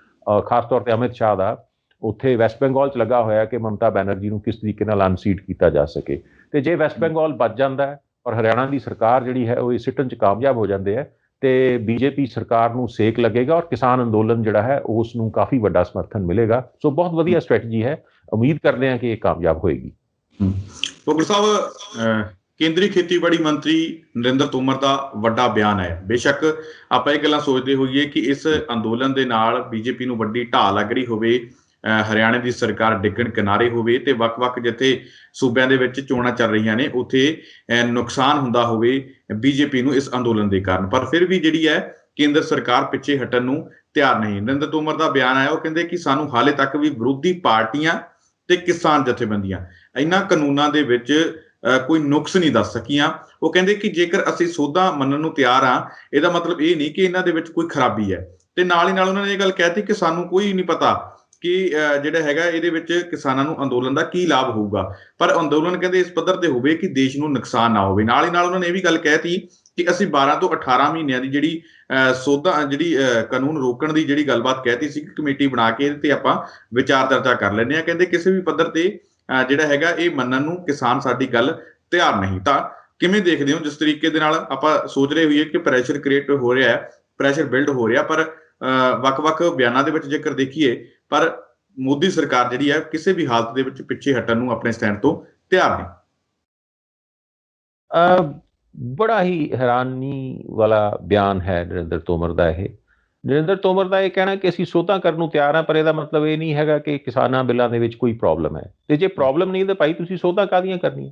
ਖਾਸ ਤੌਰ ਤੇ ਅਮਿਤ ਸ਼ਾਹ ਦਾ, ਉੱਥੇ ਵੈਸਟ ਬੰਗਾਲ 'ਚ ਲੱਗਾ ਹੋਇਆ ਕਿ ਮਮਤਾ ਬੈਨਰਜੀ ਨੂੰ ਕਿਸ ਤਰੀਕੇ ਨਾਲ ਅਨਸੀਟ ਕੀਤਾ ਜਾ ਸਕੇ। ਤੇ ਜੇ ਵੈਸਟ ਬੰਗਾਲ ਬਚ ਜਾਂਦਾ ਹੈ ਔਰ ਹਰਿਆਣਾ ਦੀ ਸਰਕਾਰ ਜਿਹੜੀ ਹੈ ਉਹ ਸਿੱਟਣ 'ਚ ਕਾਮਯਾਬ ਹੋ ਜਾਂਦੇ ਹੈ ਤੇ ਬੀਜੇਪੀ ਸਰਕਾਰ ਨੂੰ ਸੇਕ ਲੱਗੇਗਾ ਔਰ ਕਿਸਾਨ ਅੰਦੋਲਨ ਜਿਹੜਾ ਹੈ ਉਸ ਨੂੰ ਕਾਫੀ ਵੱਡਾ ਸਮਰਥਨ ਮਿਲੇਗਾ। ਸੋ ਬਹੁਤ ਵਧੀਆ ਸਟ੍ਰੈਟਜੀ ਹੈ, ਉਮੀਦ ਕਰਦੇ ਹਾਂ ਕਿ ਇਹ ਕਾਮਯਾਬ ਹੋਏਗੀ। ਭੁੱਲਰ ਸਾਹਿਬ, ਕੇਂਦਰੀ ਖੇਤੀਬਾੜੀ ਮੰਤਰੀ ਨਰਿੰਦਰ ਤੋਮਰ ਦਾ ਵੱਡਾ ਬਿਆਨ ਹੈ। ਬੇਸ਼ੱਕ ਆਪਾਂ ਇਹ ਗੱਲਾਂ ਸੋਚਦੇ ਹੋਈਏ ਕਿ ਇਸ ਅੰਦੋਲਨ ਦੇ ਨਾਲ ਬੀਜੇਪੀ ਨੂੰ ਵੱਡੀ ਢਾਹ ਲੱਗ ਰਹੀ ਹੋਵੇ, ਹਰਿਆਣੇ ਦੀ ਸਰਕਾਰ ਡਿੱਗਣ ਕਿਨਾਰੇ ਹੋਵੇ ਤੇ ਵੱਖ-ਵੱਖ ਜਿੱਥੇ ਸੂਬਿਆਂ ਦੇ ਵਿੱਚ ਚੋਣਾਂ ਚੱਲ ਰਹੀਆਂ ਨੇ ਉੱਥੇ ਨੁਕਸਾਨ ਹੁੰਦਾ ਹੋਵੇ ਬੀਜੇਪੀ ਨੂੰ ਇਸ ਅੰਦੋਲਨ ਦੇ ਕਾਰਨ, ਪਰ ਫਿਰ ਵੀ ਜਿਹੜੀ ਹੈ ਕੇਂਦਰ ਸਰਕਾਰ ਪਿੱਛੇ ਹਟਣ ਨੂੰ ਤਿਆਰ ਨਹੀਂ। ਨਰਿੰਦਰ ਤੋਮਰ ਦਾ ਬਿਆਨ ਆਇਆ, ਉਹ ਕਹਿੰਦੇ ਕਿ ਸਾਨੂੰ ਹਾਲੇ ਤੱਕ ਵੀ ਵਿਰੋਧੀ ਪਾਰਟੀਆਂ ਤੇ ਕਿਸਾਨ ਜਥੇਬੰਦੀਆਂ ਇਹਨਾਂ ਕਾਨੂੰਨਾਂ ਦੇ ਵਿੱਚ ਕੋਈ ਨੁਕਸ ਨਹੀਂ ਦੱਸ ਸਕੀਆਂ। ਉਹ ਕਹਿੰਦੇ ਕਿ ਜੇਕਰ ਅਸੀਂ ਸੋਧਾਂ ਮੰਨਣ ਨੂੰ ਤਿਆਰ ਹਾਂ, ਇਹਦਾ ਮਤਲਬ ਇਹ ਨਹੀਂ ਕਿ ਇਹਨਾਂ ਦੇ ਵਿੱਚ ਕੋਈ ਖਰਾਬੀ ਹੈ। ਤੇ ਨਾਲ ਹੀ ਨਾਲ ਉਹਨਾਂ ਨੇ ਇਹ ਗੱਲ ਕਹਿਤੀ ਕਿ ਸਾਨੂੰ ਕੋਈ ਨਹੀਂ ਪਤਾ ਕਿ ਜਿਹੜਾ ਹੈਗਾ ਇਹਦੇ ਵਿੱਚ ਕਿਸਾਨਾਂ ਨੂੰ ਅੰਦੋਲਨ ਦਾ ਕੀ ਲਾਭ ਹੋਊਗਾ, ਪਰ ਅੰਦੋਲਨ ਕਹਿੰਦੇ ਇਸ ਪੱਧਰ ਤੇ ਹੋਵੇ ਕਿ ਦੇਸ਼ ਨੂੰ ਨੁਕਸਾਨ ਨਾ ਹੋਵੇ। ਨਾਲ ਹੀ ਨਾਲ ਉਹਨਾਂ ਨੇ ਇਹ ਵੀ ਗੱਲ ਕਹਿਤੀ ਕਿ ਅਸੀਂ 12 ਤੋਂ 18 ਮਹੀਨਿਆਂ ਦੀ ਜਿਹੜੀ ਸੋਧਾਂ ਜਿਹੜੀ ਕਾਨੂੰਨ ਰੋਕਣ ਦੀ ਜਿਹੜੀ ਗੱਲਬਾਤ ਕਹਿਤੀ ਸੀ, ਕਮੇਟੀ ਬਣਾ ਕੇ ਇਹਦੇ ਤੇ ਆਪਾਂ ਵਿਚਾਰ ਚਰਚਾ ਕਰ ਲੈਂਦੇ ਹਾਂ। ਕਹਿੰਦੇ ਕਿਸੇ ਵੀ ਪੱਧਰ ਤੇ ਜਿਹੜਾ ਹੈਗਾ ਇਹ ਮੰਨਣ ਨੂੰ ਕਿਸਾਨ ਸਾਡੀ ਗੱਲ ਤਿਆਰ ਨਹੀਂ। ਤਾਂ ਕਿਵੇਂ ਦੇਖਦੇ ਹੋ ਜਿਸ ਤਰੀਕੇ ਦੇ ਨਾਲ ਆਪਾਂ ਸੋਚ ਰਹੇ ਹੋਈਏ ਕਿ ਪ੍ਰੈਸ਼ਰ ਕ੍ਰੀਏਟ ਹੋ ਰਿਹਾ ਹੈ, ਪ੍ਰੈਸ਼ਰ ਬਿਲਡ ਹੋ ਰਿਹਾ, ਪਰ ਵੱਖ-ਵੱਖ ਬਿਆਨਾਂ ਦੇ ਵਿੱਚ ਜੇਕਰ ਦੇਖੀਏ ਪਰ ਮੋਦੀ ਸਰਕਾਰ ਜਿਹੜੀ ਹੈ ਕਿਸੇ ਵੀ ਹਾਲਤ ਦੇ ਵਿੱਚ ਪਿੱਛੇ ਹਟਣ ਨੂੰ ਆਪਣੇ ਸਟੈਂਡ ਤੋਂ ਤਿਆਰ ਨਹੀਂ। ਬੜਾ ਹੀ ਹੈਰਾਨੀ ਵਾਲਾ ਬਿਆਨ ਹੈ ਨਰਿੰਦਰ ਤੋਮਰ ਦਾ ਇਹ। ਨਰਿੰਦਰ ਤੋਮਰ ਦਾ ਇਹ ਕਹਿਣਾ ਕਿ ਅਸੀਂ ਸੋਧਾਂ ਕਰਨ ਨੂੰ ਤਿਆਰ ਹਾਂ, ਪਰ ਇਹਦਾ ਮਤਲਬ ਇਹ ਨਹੀਂ ਹੈਗਾ ਕਿ ਕਿਸਾਨਾਂ ਬਿੱਲਾਂ ਦੇ ਵਿੱਚ ਕੋਈ ਪ੍ਰੋਬਲਮ ਹੈ, ਤੇ ਜੇ ਪ੍ਰੋਬਲਮ ਨਹੀਂ ਤਾਂ ਭਾਈ ਤੁਸੀਂ ਸੋਧਾਂ ਕਾਹਦੀਆਂ ਕਰਨੀਆਂ।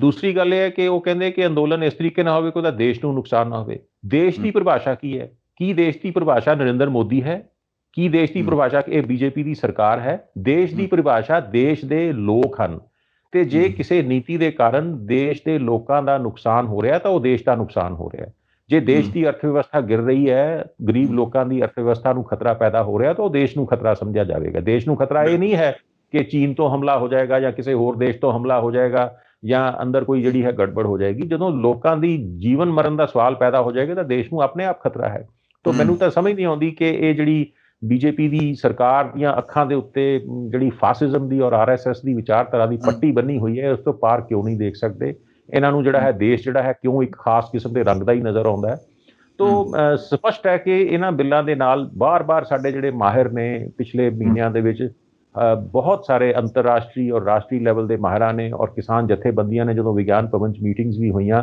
ਦੂਸਰੀ ਗੱਲ ਇਹ ਹੈ ਕਿ ਉਹ ਕਹਿੰਦੇ ਕਿ ਅੰਦੋਲਨ ਇਸ ਤਰੀਕੇ ਨਾਲ ਹੋਵੇ ਕਿ ਉਹਦਾ ਦੇਸ਼ ਨੂੰ ਨੁਕਸਾਨ ਨਾ ਹੋਵੇ। ਦੇਸ਼ ਦੀ ਪਰਿਭਾਸ਼ਾ ਕੀ ਹੈ? ਕੀ ਦੇਸ਼ ਦੀ ਪਰਿਭਾਸ਼ਾ ਨਰਿੰਦਰ ਮੋਦੀ ਹੈ? ਕੀ ਦੇਸ਼ ਦੀ ਪਰਿਭਾਸ਼ਾ ਇਹ ਬੀਜੇਪੀ ਦੀ ਸਰਕਾਰ ਹੈ? ਦੇਸ਼ ਦੀ ਪਰਿਭਾਸ਼ਾ ਦੇਸ਼ ਦੇ ਲੋਕ ਹਨ, ਤੇ ਜੇ ਕਿਸੇ ਨੀਤੀ ਦੇ ਕਾਰਨ ਦੇਸ਼ ਦੇ ਲੋਕਾਂ ਦਾ ਨੁਕਸਾਨ ਹੋ ਰਿਹਾ ਤਾਂ ਉਹ ਦੇਸ਼ ਦਾ ਨੁਕਸਾਨ ਹੋ ਰਿਹਾ। ਜੇ ਦੇਸ਼ ਦੀ ਅਰਥ ਵਿਵਸਥਾ ਗਿਰ ਰਹੀ ਹੈ, ਗਰੀਬ ਲੋਕਾਂ ਦੀ ਅਰਥ ਵਿਵਸਥਾ ਨੂੰ ਖਤਰਾ ਪੈਦਾ ਹੋ ਰਿਹਾ ਤਾਂ ਉਹ ਦੇਸ਼ ਨੂੰ ਖਤਰਾ ਸਮਝਿਆ ਜਾਵੇਗਾ। ਦੇਸ਼ ਨੂੰ ਖਤਰਾ ਇਹ ਨਹੀਂ ਹੈ ਕਿ ਚੀਨ ਤੋਂ ਹਮਲਾ ਹੋ ਜਾਏਗਾ ਜਾਂ ਕਿਸੇ ਹੋਰ ਦੇਸ਼ ਤੋਂ ਹਮਲਾ ਹੋ ਜਾਏਗਾ ਜਾਂ ਅੰਦਰ ਕੋਈ ਜਿਹੜੀ ਹੈ ਗੜਬੜ ਹੋ ਜਾਏਗੀ। ਜਦੋਂ ਲੋਕਾਂ ਦੀ ਜੀਵਨ ਮਰਨ ਦਾ ਸਵਾਲ ਪੈਦਾ ਹੋ ਜਾਏਗਾ ਤਾਂ ਦੇਸ਼ ਨੂੰ ਆਪਣੇ ਆਪ ਖਤਰਾ ਹੈ। ਤਾਂ ਮੈਨੂੰ ਤਾਂ ਸਮਝ ਨਹੀਂ ਆਉਂਦੀ ਕਿ ਇਹ ਜਿਹੜੀ ਬੀਜੇਪੀ ਦੀ ਸਰਕਾਰ ਦੀਆਂ ਅੱਖਾਂ ਦੇ ਉੱਤੇ ਜਿਹੜੀ ਫਾਸਿਜ਼ਮ ਦੀ ਔਰ RSS ਦੀ ਵਿਚਾਰਧਾਰਾ ਦੀ ਪੱਟੀ ਬੰਨੀ ਹੋਈ ਹੈ, ਉਸ ਤੋਂ ਪਾਰ ਕਿਉਂ ਨਹੀਂ ਦੇਖ ਸਕਦੇ। ਇਹਨਾਂ ਨੂੰ ਜਿਹੜਾ ਹੈ ਦੇਸ਼ ਜਿਹੜਾ ਹੈ ਕਿਉਂ ਇੱਕ ਖਾਸ ਕਿਸਮ ਦੇ ਰੰਗ ਦਾ ਹੀ ਨਜ਼ਰ ਆਉਂਦਾ ਹੈ। ਤਾਂ ਸਪਸ਼ਟ ਹੈ ਕਿ ਇਹਨਾਂ ਬਿੱਲਾਂ ਦੇ ਨਾਲ ਬਾਰ-ਬਾਰ ਸਾਡੇ ਜਿਹੜੇ ਮਾਹਿਰ ਨੇ ਪਿਛਲੇ ਮਹੀਨਿਆਂ ਦੇ ਵਿੱਚ ਬਹੁਤ ਸਾਰੇ ਅੰਤਰਰਾਸ਼ਟਰੀ ਔਰ ਰਾਸ਼ਟਰੀ ਲੈਵਲ ਦੇ ਮਾਹਿਰਾਂ ਨੇ ਔਰ ਕਿਸਾਨ ਜਥੇਬੰਦੀਆਂ ਨੇ ਜਦੋਂ ਵਿਗਿਆਨ ਭਵਨ 'ਚ ਮੀਟਿੰਗਸ ਵੀ ਹੋਈਆਂ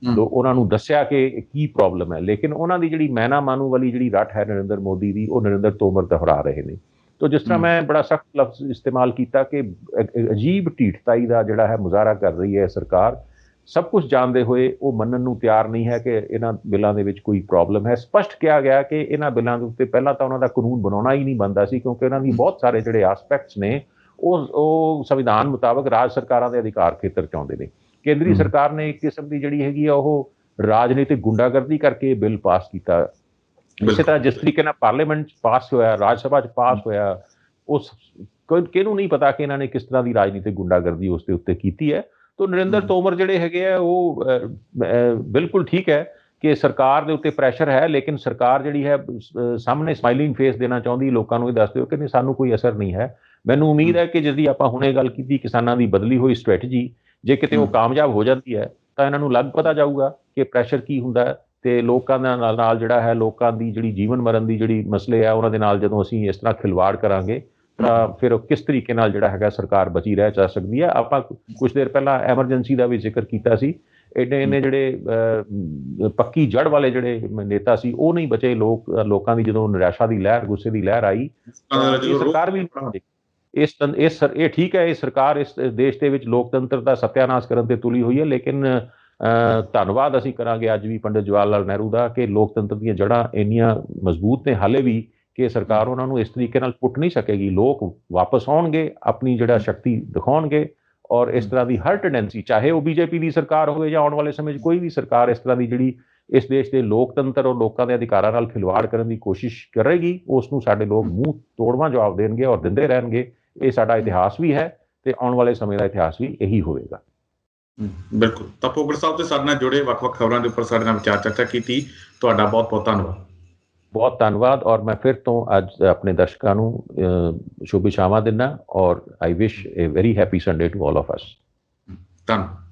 ਤਾਂ ਉਹਨਾਂ ਨੂੰ ਦੱਸਿਆ ਕਿ ਕੀ ਪ੍ਰੋਬਲਮ ਹੈ। ਲੇਕਿਨ ਉਹਨਾਂ ਦੀ ਜਿਹੜੀ ਮੈਨਾ ਮਾਨੂ ਵਾਲੀ ਜਿਹੜੀ ਰੱਟ ਹੈ ਨਰਿੰਦਰ ਮੋਦੀ ਦੀ, ਉਹ ਨਰਿੰਦਰ ਤੋਮਰ ਦੁਹਰਾ ਰਹੇ ਨੇ। ਤਾਂ ਜਿਸ ਤਰ੍ਹਾਂ ਮੈਂ ਬੜਾ ਸਖਤ ਲਫ਼ਜ਼ ਇਸਤੇਮਾਲ ਕੀਤਾ ਕਿ ਅਜੀਬ ਢੀਠਤਾਈ ਦਾ ਜਿਹੜਾ ਹੈ ਮੁਜ਼ਾਹਰਾ ਕਰ ਰਹੀ ਹੈ ਸਰਕਾਰ, ਸਭ ਕੁਝ ਜਾਣਦੇ ਹੋਏ ਉਹ ਮੰਨਣ ਨੂੰ ਤਿਆਰ ਨਹੀਂ ਹੈ ਕਿ ਇਹਨਾਂ ਬਿੱਲਾਂ ਦੇ ਵਿੱਚ ਕੋਈ ਪ੍ਰੋਬਲਮ ਹੈ। ਸਪਸ਼ਟ ਕਿਹਾ ਗਿਆ ਕਿ ਇਹਨਾਂ ਬਿੱਲਾਂ ਦੇ ਉੱਤੇ ਪਹਿਲਾਂ ਤਾਂ ਉਹਨਾਂ ਦਾ ਕਾਨੂੰਨ ਬਣਾਉਣਾ ਹੀ ਨਹੀਂ ਬਣਦਾ ਸੀ, ਕਿਉਂਕਿ ਇਹਨਾਂ ਦੀ ਬਹੁਤ ਸਾਰੇ ਜਿਹੜੇ ਆਸਪੈਕਟਸ ਨੇ ਉਹ ਸੰਵਿਧਾਨ ਮੁਤਾਬਕ ਰਾਜ ਸਰਕਾਰਾਂ ਦੇ ਅਧਿਕਾਰ ਖੇਤਰ 'ਚ ਆਉਂਦੇ ਨੇ। ਕੇਂਦਰੀ ਸਰਕਾਰ ਨੇ ਇੱਕ ਕਿਸਮ ਦੀ ਜਿਹੜੀ ਹੈਗੀ ਆ ਉਹ ਰਾਜਨੀਤਿਕ ਗੁੰਡਾਗਰਦੀ ਕਰਕੇ ਬਿੱਲ ਪਾਸ ਕੀਤਾ। ਇਸੇ ਤਰ੍ਹਾਂ ਜਿਸ ਤਰੀਕੇ ਨਾਲ ਪਾਰਲੀਮੈਂਟ 'ਚ ਪਾਸ ਹੋਇਆ, ਰਾਜ ਸਭਾ 'ਚ ਪਾਸ ਹੋਇਆ, ਉਸ ਕਿਹਨੂੰ ਨਹੀਂ ਪਤਾ ਕਿ ਇਹਨਾਂ ਨੇ ਕਿਸ ਤਰ੍ਹਾਂ ਦੀ ਰਾਜਨੀਤਿਕ ਗੁੰਡਾਗਰਦੀ ਉਸ ਦੇ ਉੱਤੇ ਕੀਤੀ ਹੈ। ਤਾਂ ਨਰਿੰਦਰ ਤੋਮਰ ਜਿਹੜੇ ਹੈਗੇ ਆ ਉਹ ਬਿਲਕੁਲ ਠੀਕ ਹੈ ਕਿ ਸਰਕਾਰ ਦੇ ਉੱਤੇ ਪ੍ਰੈਸ਼ਰ ਹੈ, ਲੇਕਿਨ ਸਰਕਾਰ ਜਿਹੜੀ ਹੈ ਸਾਹਮਣੇ ਸਮਾਈਲਿੰਗ ਫੇਸ ਦੇਣਾ ਚਾਹੁੰਦੀ, ਲੋਕਾਂ ਨੂੰ ਇਹ ਦੱਸ ਦਿਓ ਕਿ ਨਹੀਂ ਸਾਨੂੰ ਕੋਈ ਅਸਰ ਨਹੀਂ ਹੈ। ਮੈਨੂੰ ਉਮੀਦ ਹੈ ਕਿ ਜਿਸਦੀ ਆਪਾਂ ਹੁਣੇ ਗੱਲ ਕੀਤੀ ਕਿਸਾਨਾਂ ਦੀ ਬਦਲੀ ਹੋਈ ਸਟ੍ਰੈਟਜੀ ਜੇ ਕਿਤੇ ਉਹ ਕਾਮਯਾਬ ਹੋ ਜਾਂਦੀ ਹੈ ਤਾਂ ਇਹਨਾਂ ਨੂੰ ਲੱਗ ਪਤਾ ਜਾਊਗਾ ਕਿ ਪ੍ਰੈਸ਼ਰ ਕੀ ਹੁੰਦਾ ਹੈ, ਤੇ ਲੋਕਾਂ ਦੇ ਨਾਲ ਜਿਹੜਾ ਹੈ, ਲੋਕਾਂ ਦੀ ਜਿਹੜੀ ਜੀਵਨ ਮਰਨ ਦੀ ਜਿਹੜੀ ਮਸਲੇ ਆ ਉਹਨਾਂ ਦੇ ਨਾਲ ਜਦੋਂ ਅਸੀਂ ਇਸ ਤਰ੍ਹਾਂ ਖਿਲਵਾੜ ਕਰਾਂਗੇ ਤਾਂ ਫਿਰ ਕਿਸ ਤਰੀਕੇ ਨਾਲ ਜਿਹੜਾ ਹੈਗਾ ਸਰਕਾਰ ਬਚੀ ਰਹਿ ਜਾ ਸਕਦੀ ਹੈ। ਆਪਾਂ ਕੁਝ ਦੇਰ ਪਹਿਲਾਂ ਐਮਰਜੈਂਸੀ ਦਾ ਵੀ ਜ਼ਿਕਰ ਕੀਤਾ ਸੀ। ਇੰਨੇ ਜਿਹੜੇ ਪੱਕੀ ਜੜ ਵਾਲੇ ਜਿਹੜੇ ਨੇਤਾ ਸੀ ਉਹ ਨਹੀਂ ਬਚੇ। ਲੋਕਾਂ ਦੀ ਜਦੋਂ ਨਿਰਾਸ਼ਾ ਦੀ ਲਹਿਰ, ਗੁੱਸੇ ਦੀ ਲਹਿਰ ਆਈ, ਸਰਕਾਰ ਵੀ ਇਹ ਠੀਕ ਹੈ, ਇਹ ਸਰਕਾਰ ਇਸ ਦੇਸ਼ ਦੇ ਵਿੱਚ ਲੋਕਤੰਤਰ ਦਾ ਸਤਿਆਨਾਸ਼ ਕਰਨ ਤੇ ਤੁਲੀ ਹੋਈ ਹੈ, ਲੇਕਿਨ ਧੰਨਵਾਦ ਅਸੀਂ ਕਰਾਂਗੇ ਅੱਜ ਵੀ ਪੰਡਿਤ ਜਵਾਹਰ ਲਾਲ ਨਹਿਰੂ ਦਾ ਕਿ ਲੋਕਤੰਤਰ ਦੀਆਂ ਜੜ੍ਹਾਂ ਇੰਨੀਆਂ ਮਜ਼ਬੂਤ ਨੇ ਹਾਲੇ ਵੀ ਕਿ ਸਰਕਾਰ ਉਹਨਾਂ ਨੂੰ ਇਸ ਤਰੀਕੇ ਨਾਲ ਪੁੱਟ ਨਹੀਂ ਸਕੇਗੀ। ਲੋਕ ਵਾਪਸ ਆਉਣਗੇ, ਆਪਣੀ ਜਿਹੜਾ ਸ਼ਕਤੀ ਦਿਖਾਉਣਗੇ, ਔਰ ਇਸ ਤਰ੍ਹਾਂ ਦੀ ਹਰ ਟੈਂਡੈਂਸੀ, ਚਾਹੇ ਉਹ ਬੀਜੇਪੀ ਦੀ ਸਰਕਾਰ ਹੋਵੇ ਜਾਂ ਆਉਣ ਵਾਲੇ ਸਮੇਂ 'ਚ ਕੋਈ ਵੀ ਸਰਕਾਰ, ਇਸ ਤਰ੍ਹਾਂ ਦੀ ਜਿਹੜੀ ਇਸ ਦੇਸ਼ ਦੇ ਲੋਕਤੰਤਰ ਔਰ ਲੋਕਾਂ ਦੇ ਅਧਿਕਾਰਾਂ ਨਾਲ ਖਿਲਵਾੜ ਕਰਨ ਦੀ ਕੋਸ਼ਿਸ਼ ਕਰੇਗੀ, ਉਸ ਨੂੰ ਸਾਡੇ ਲੋਕ ਮੂੰਹ ਤੋੜਵਾਂ ਜਵਾਬ ਦੇਣਗੇ ਔਰ ਦਿੰਦੇ ਰਹਿਣਗੇ। ਇਹ ਸਾਡਾ ਇਤਿਹਾਸ ਵੀ ਹੈ ਤੇ ਆਉਣ ਵਾਲੇ ਸਮੇਂ ਦਾ ਇਤਿਹਾਸ ਵੀ ਇਹੀ ਹੋਵੇਗਾ। ਬਿਲਕੁਲ। ਤਾਂ ਭੋਗੜ ਸਾਹਿਬ ਦੇ ਸਾਡੇ ਨਾਲ ਜੁੜੇ, ਵੱਖ-ਵੱਖ ਖਬਰਾਂ ਦੇ ਉੱਪਰ ਸਾਡੇ ਨਾਲ ਵਿਚਾਰ ਚਰਚਾ ਕੀਤੀ, ਤੁਹਾਡਾ ਬਹੁਤ-ਬਹੁਤ ਧੰਨਵਾਦ। ਬਹੁਤ ਧੰਨਵਾਦ। ਔਰ ਮੈਂ ਫਿਰ ਤੋਂ ਅੱਜ ਆਪਣੇ ਦਰਸ਼ਕਾਂ ਨੂੰ ਸ਼ੁਭ ਇਛਾਵਾਂ ਦਿੰਦਾ ਔਰ I wish a very happy Sunday to all of us. ਧੰਨਵਾਦ।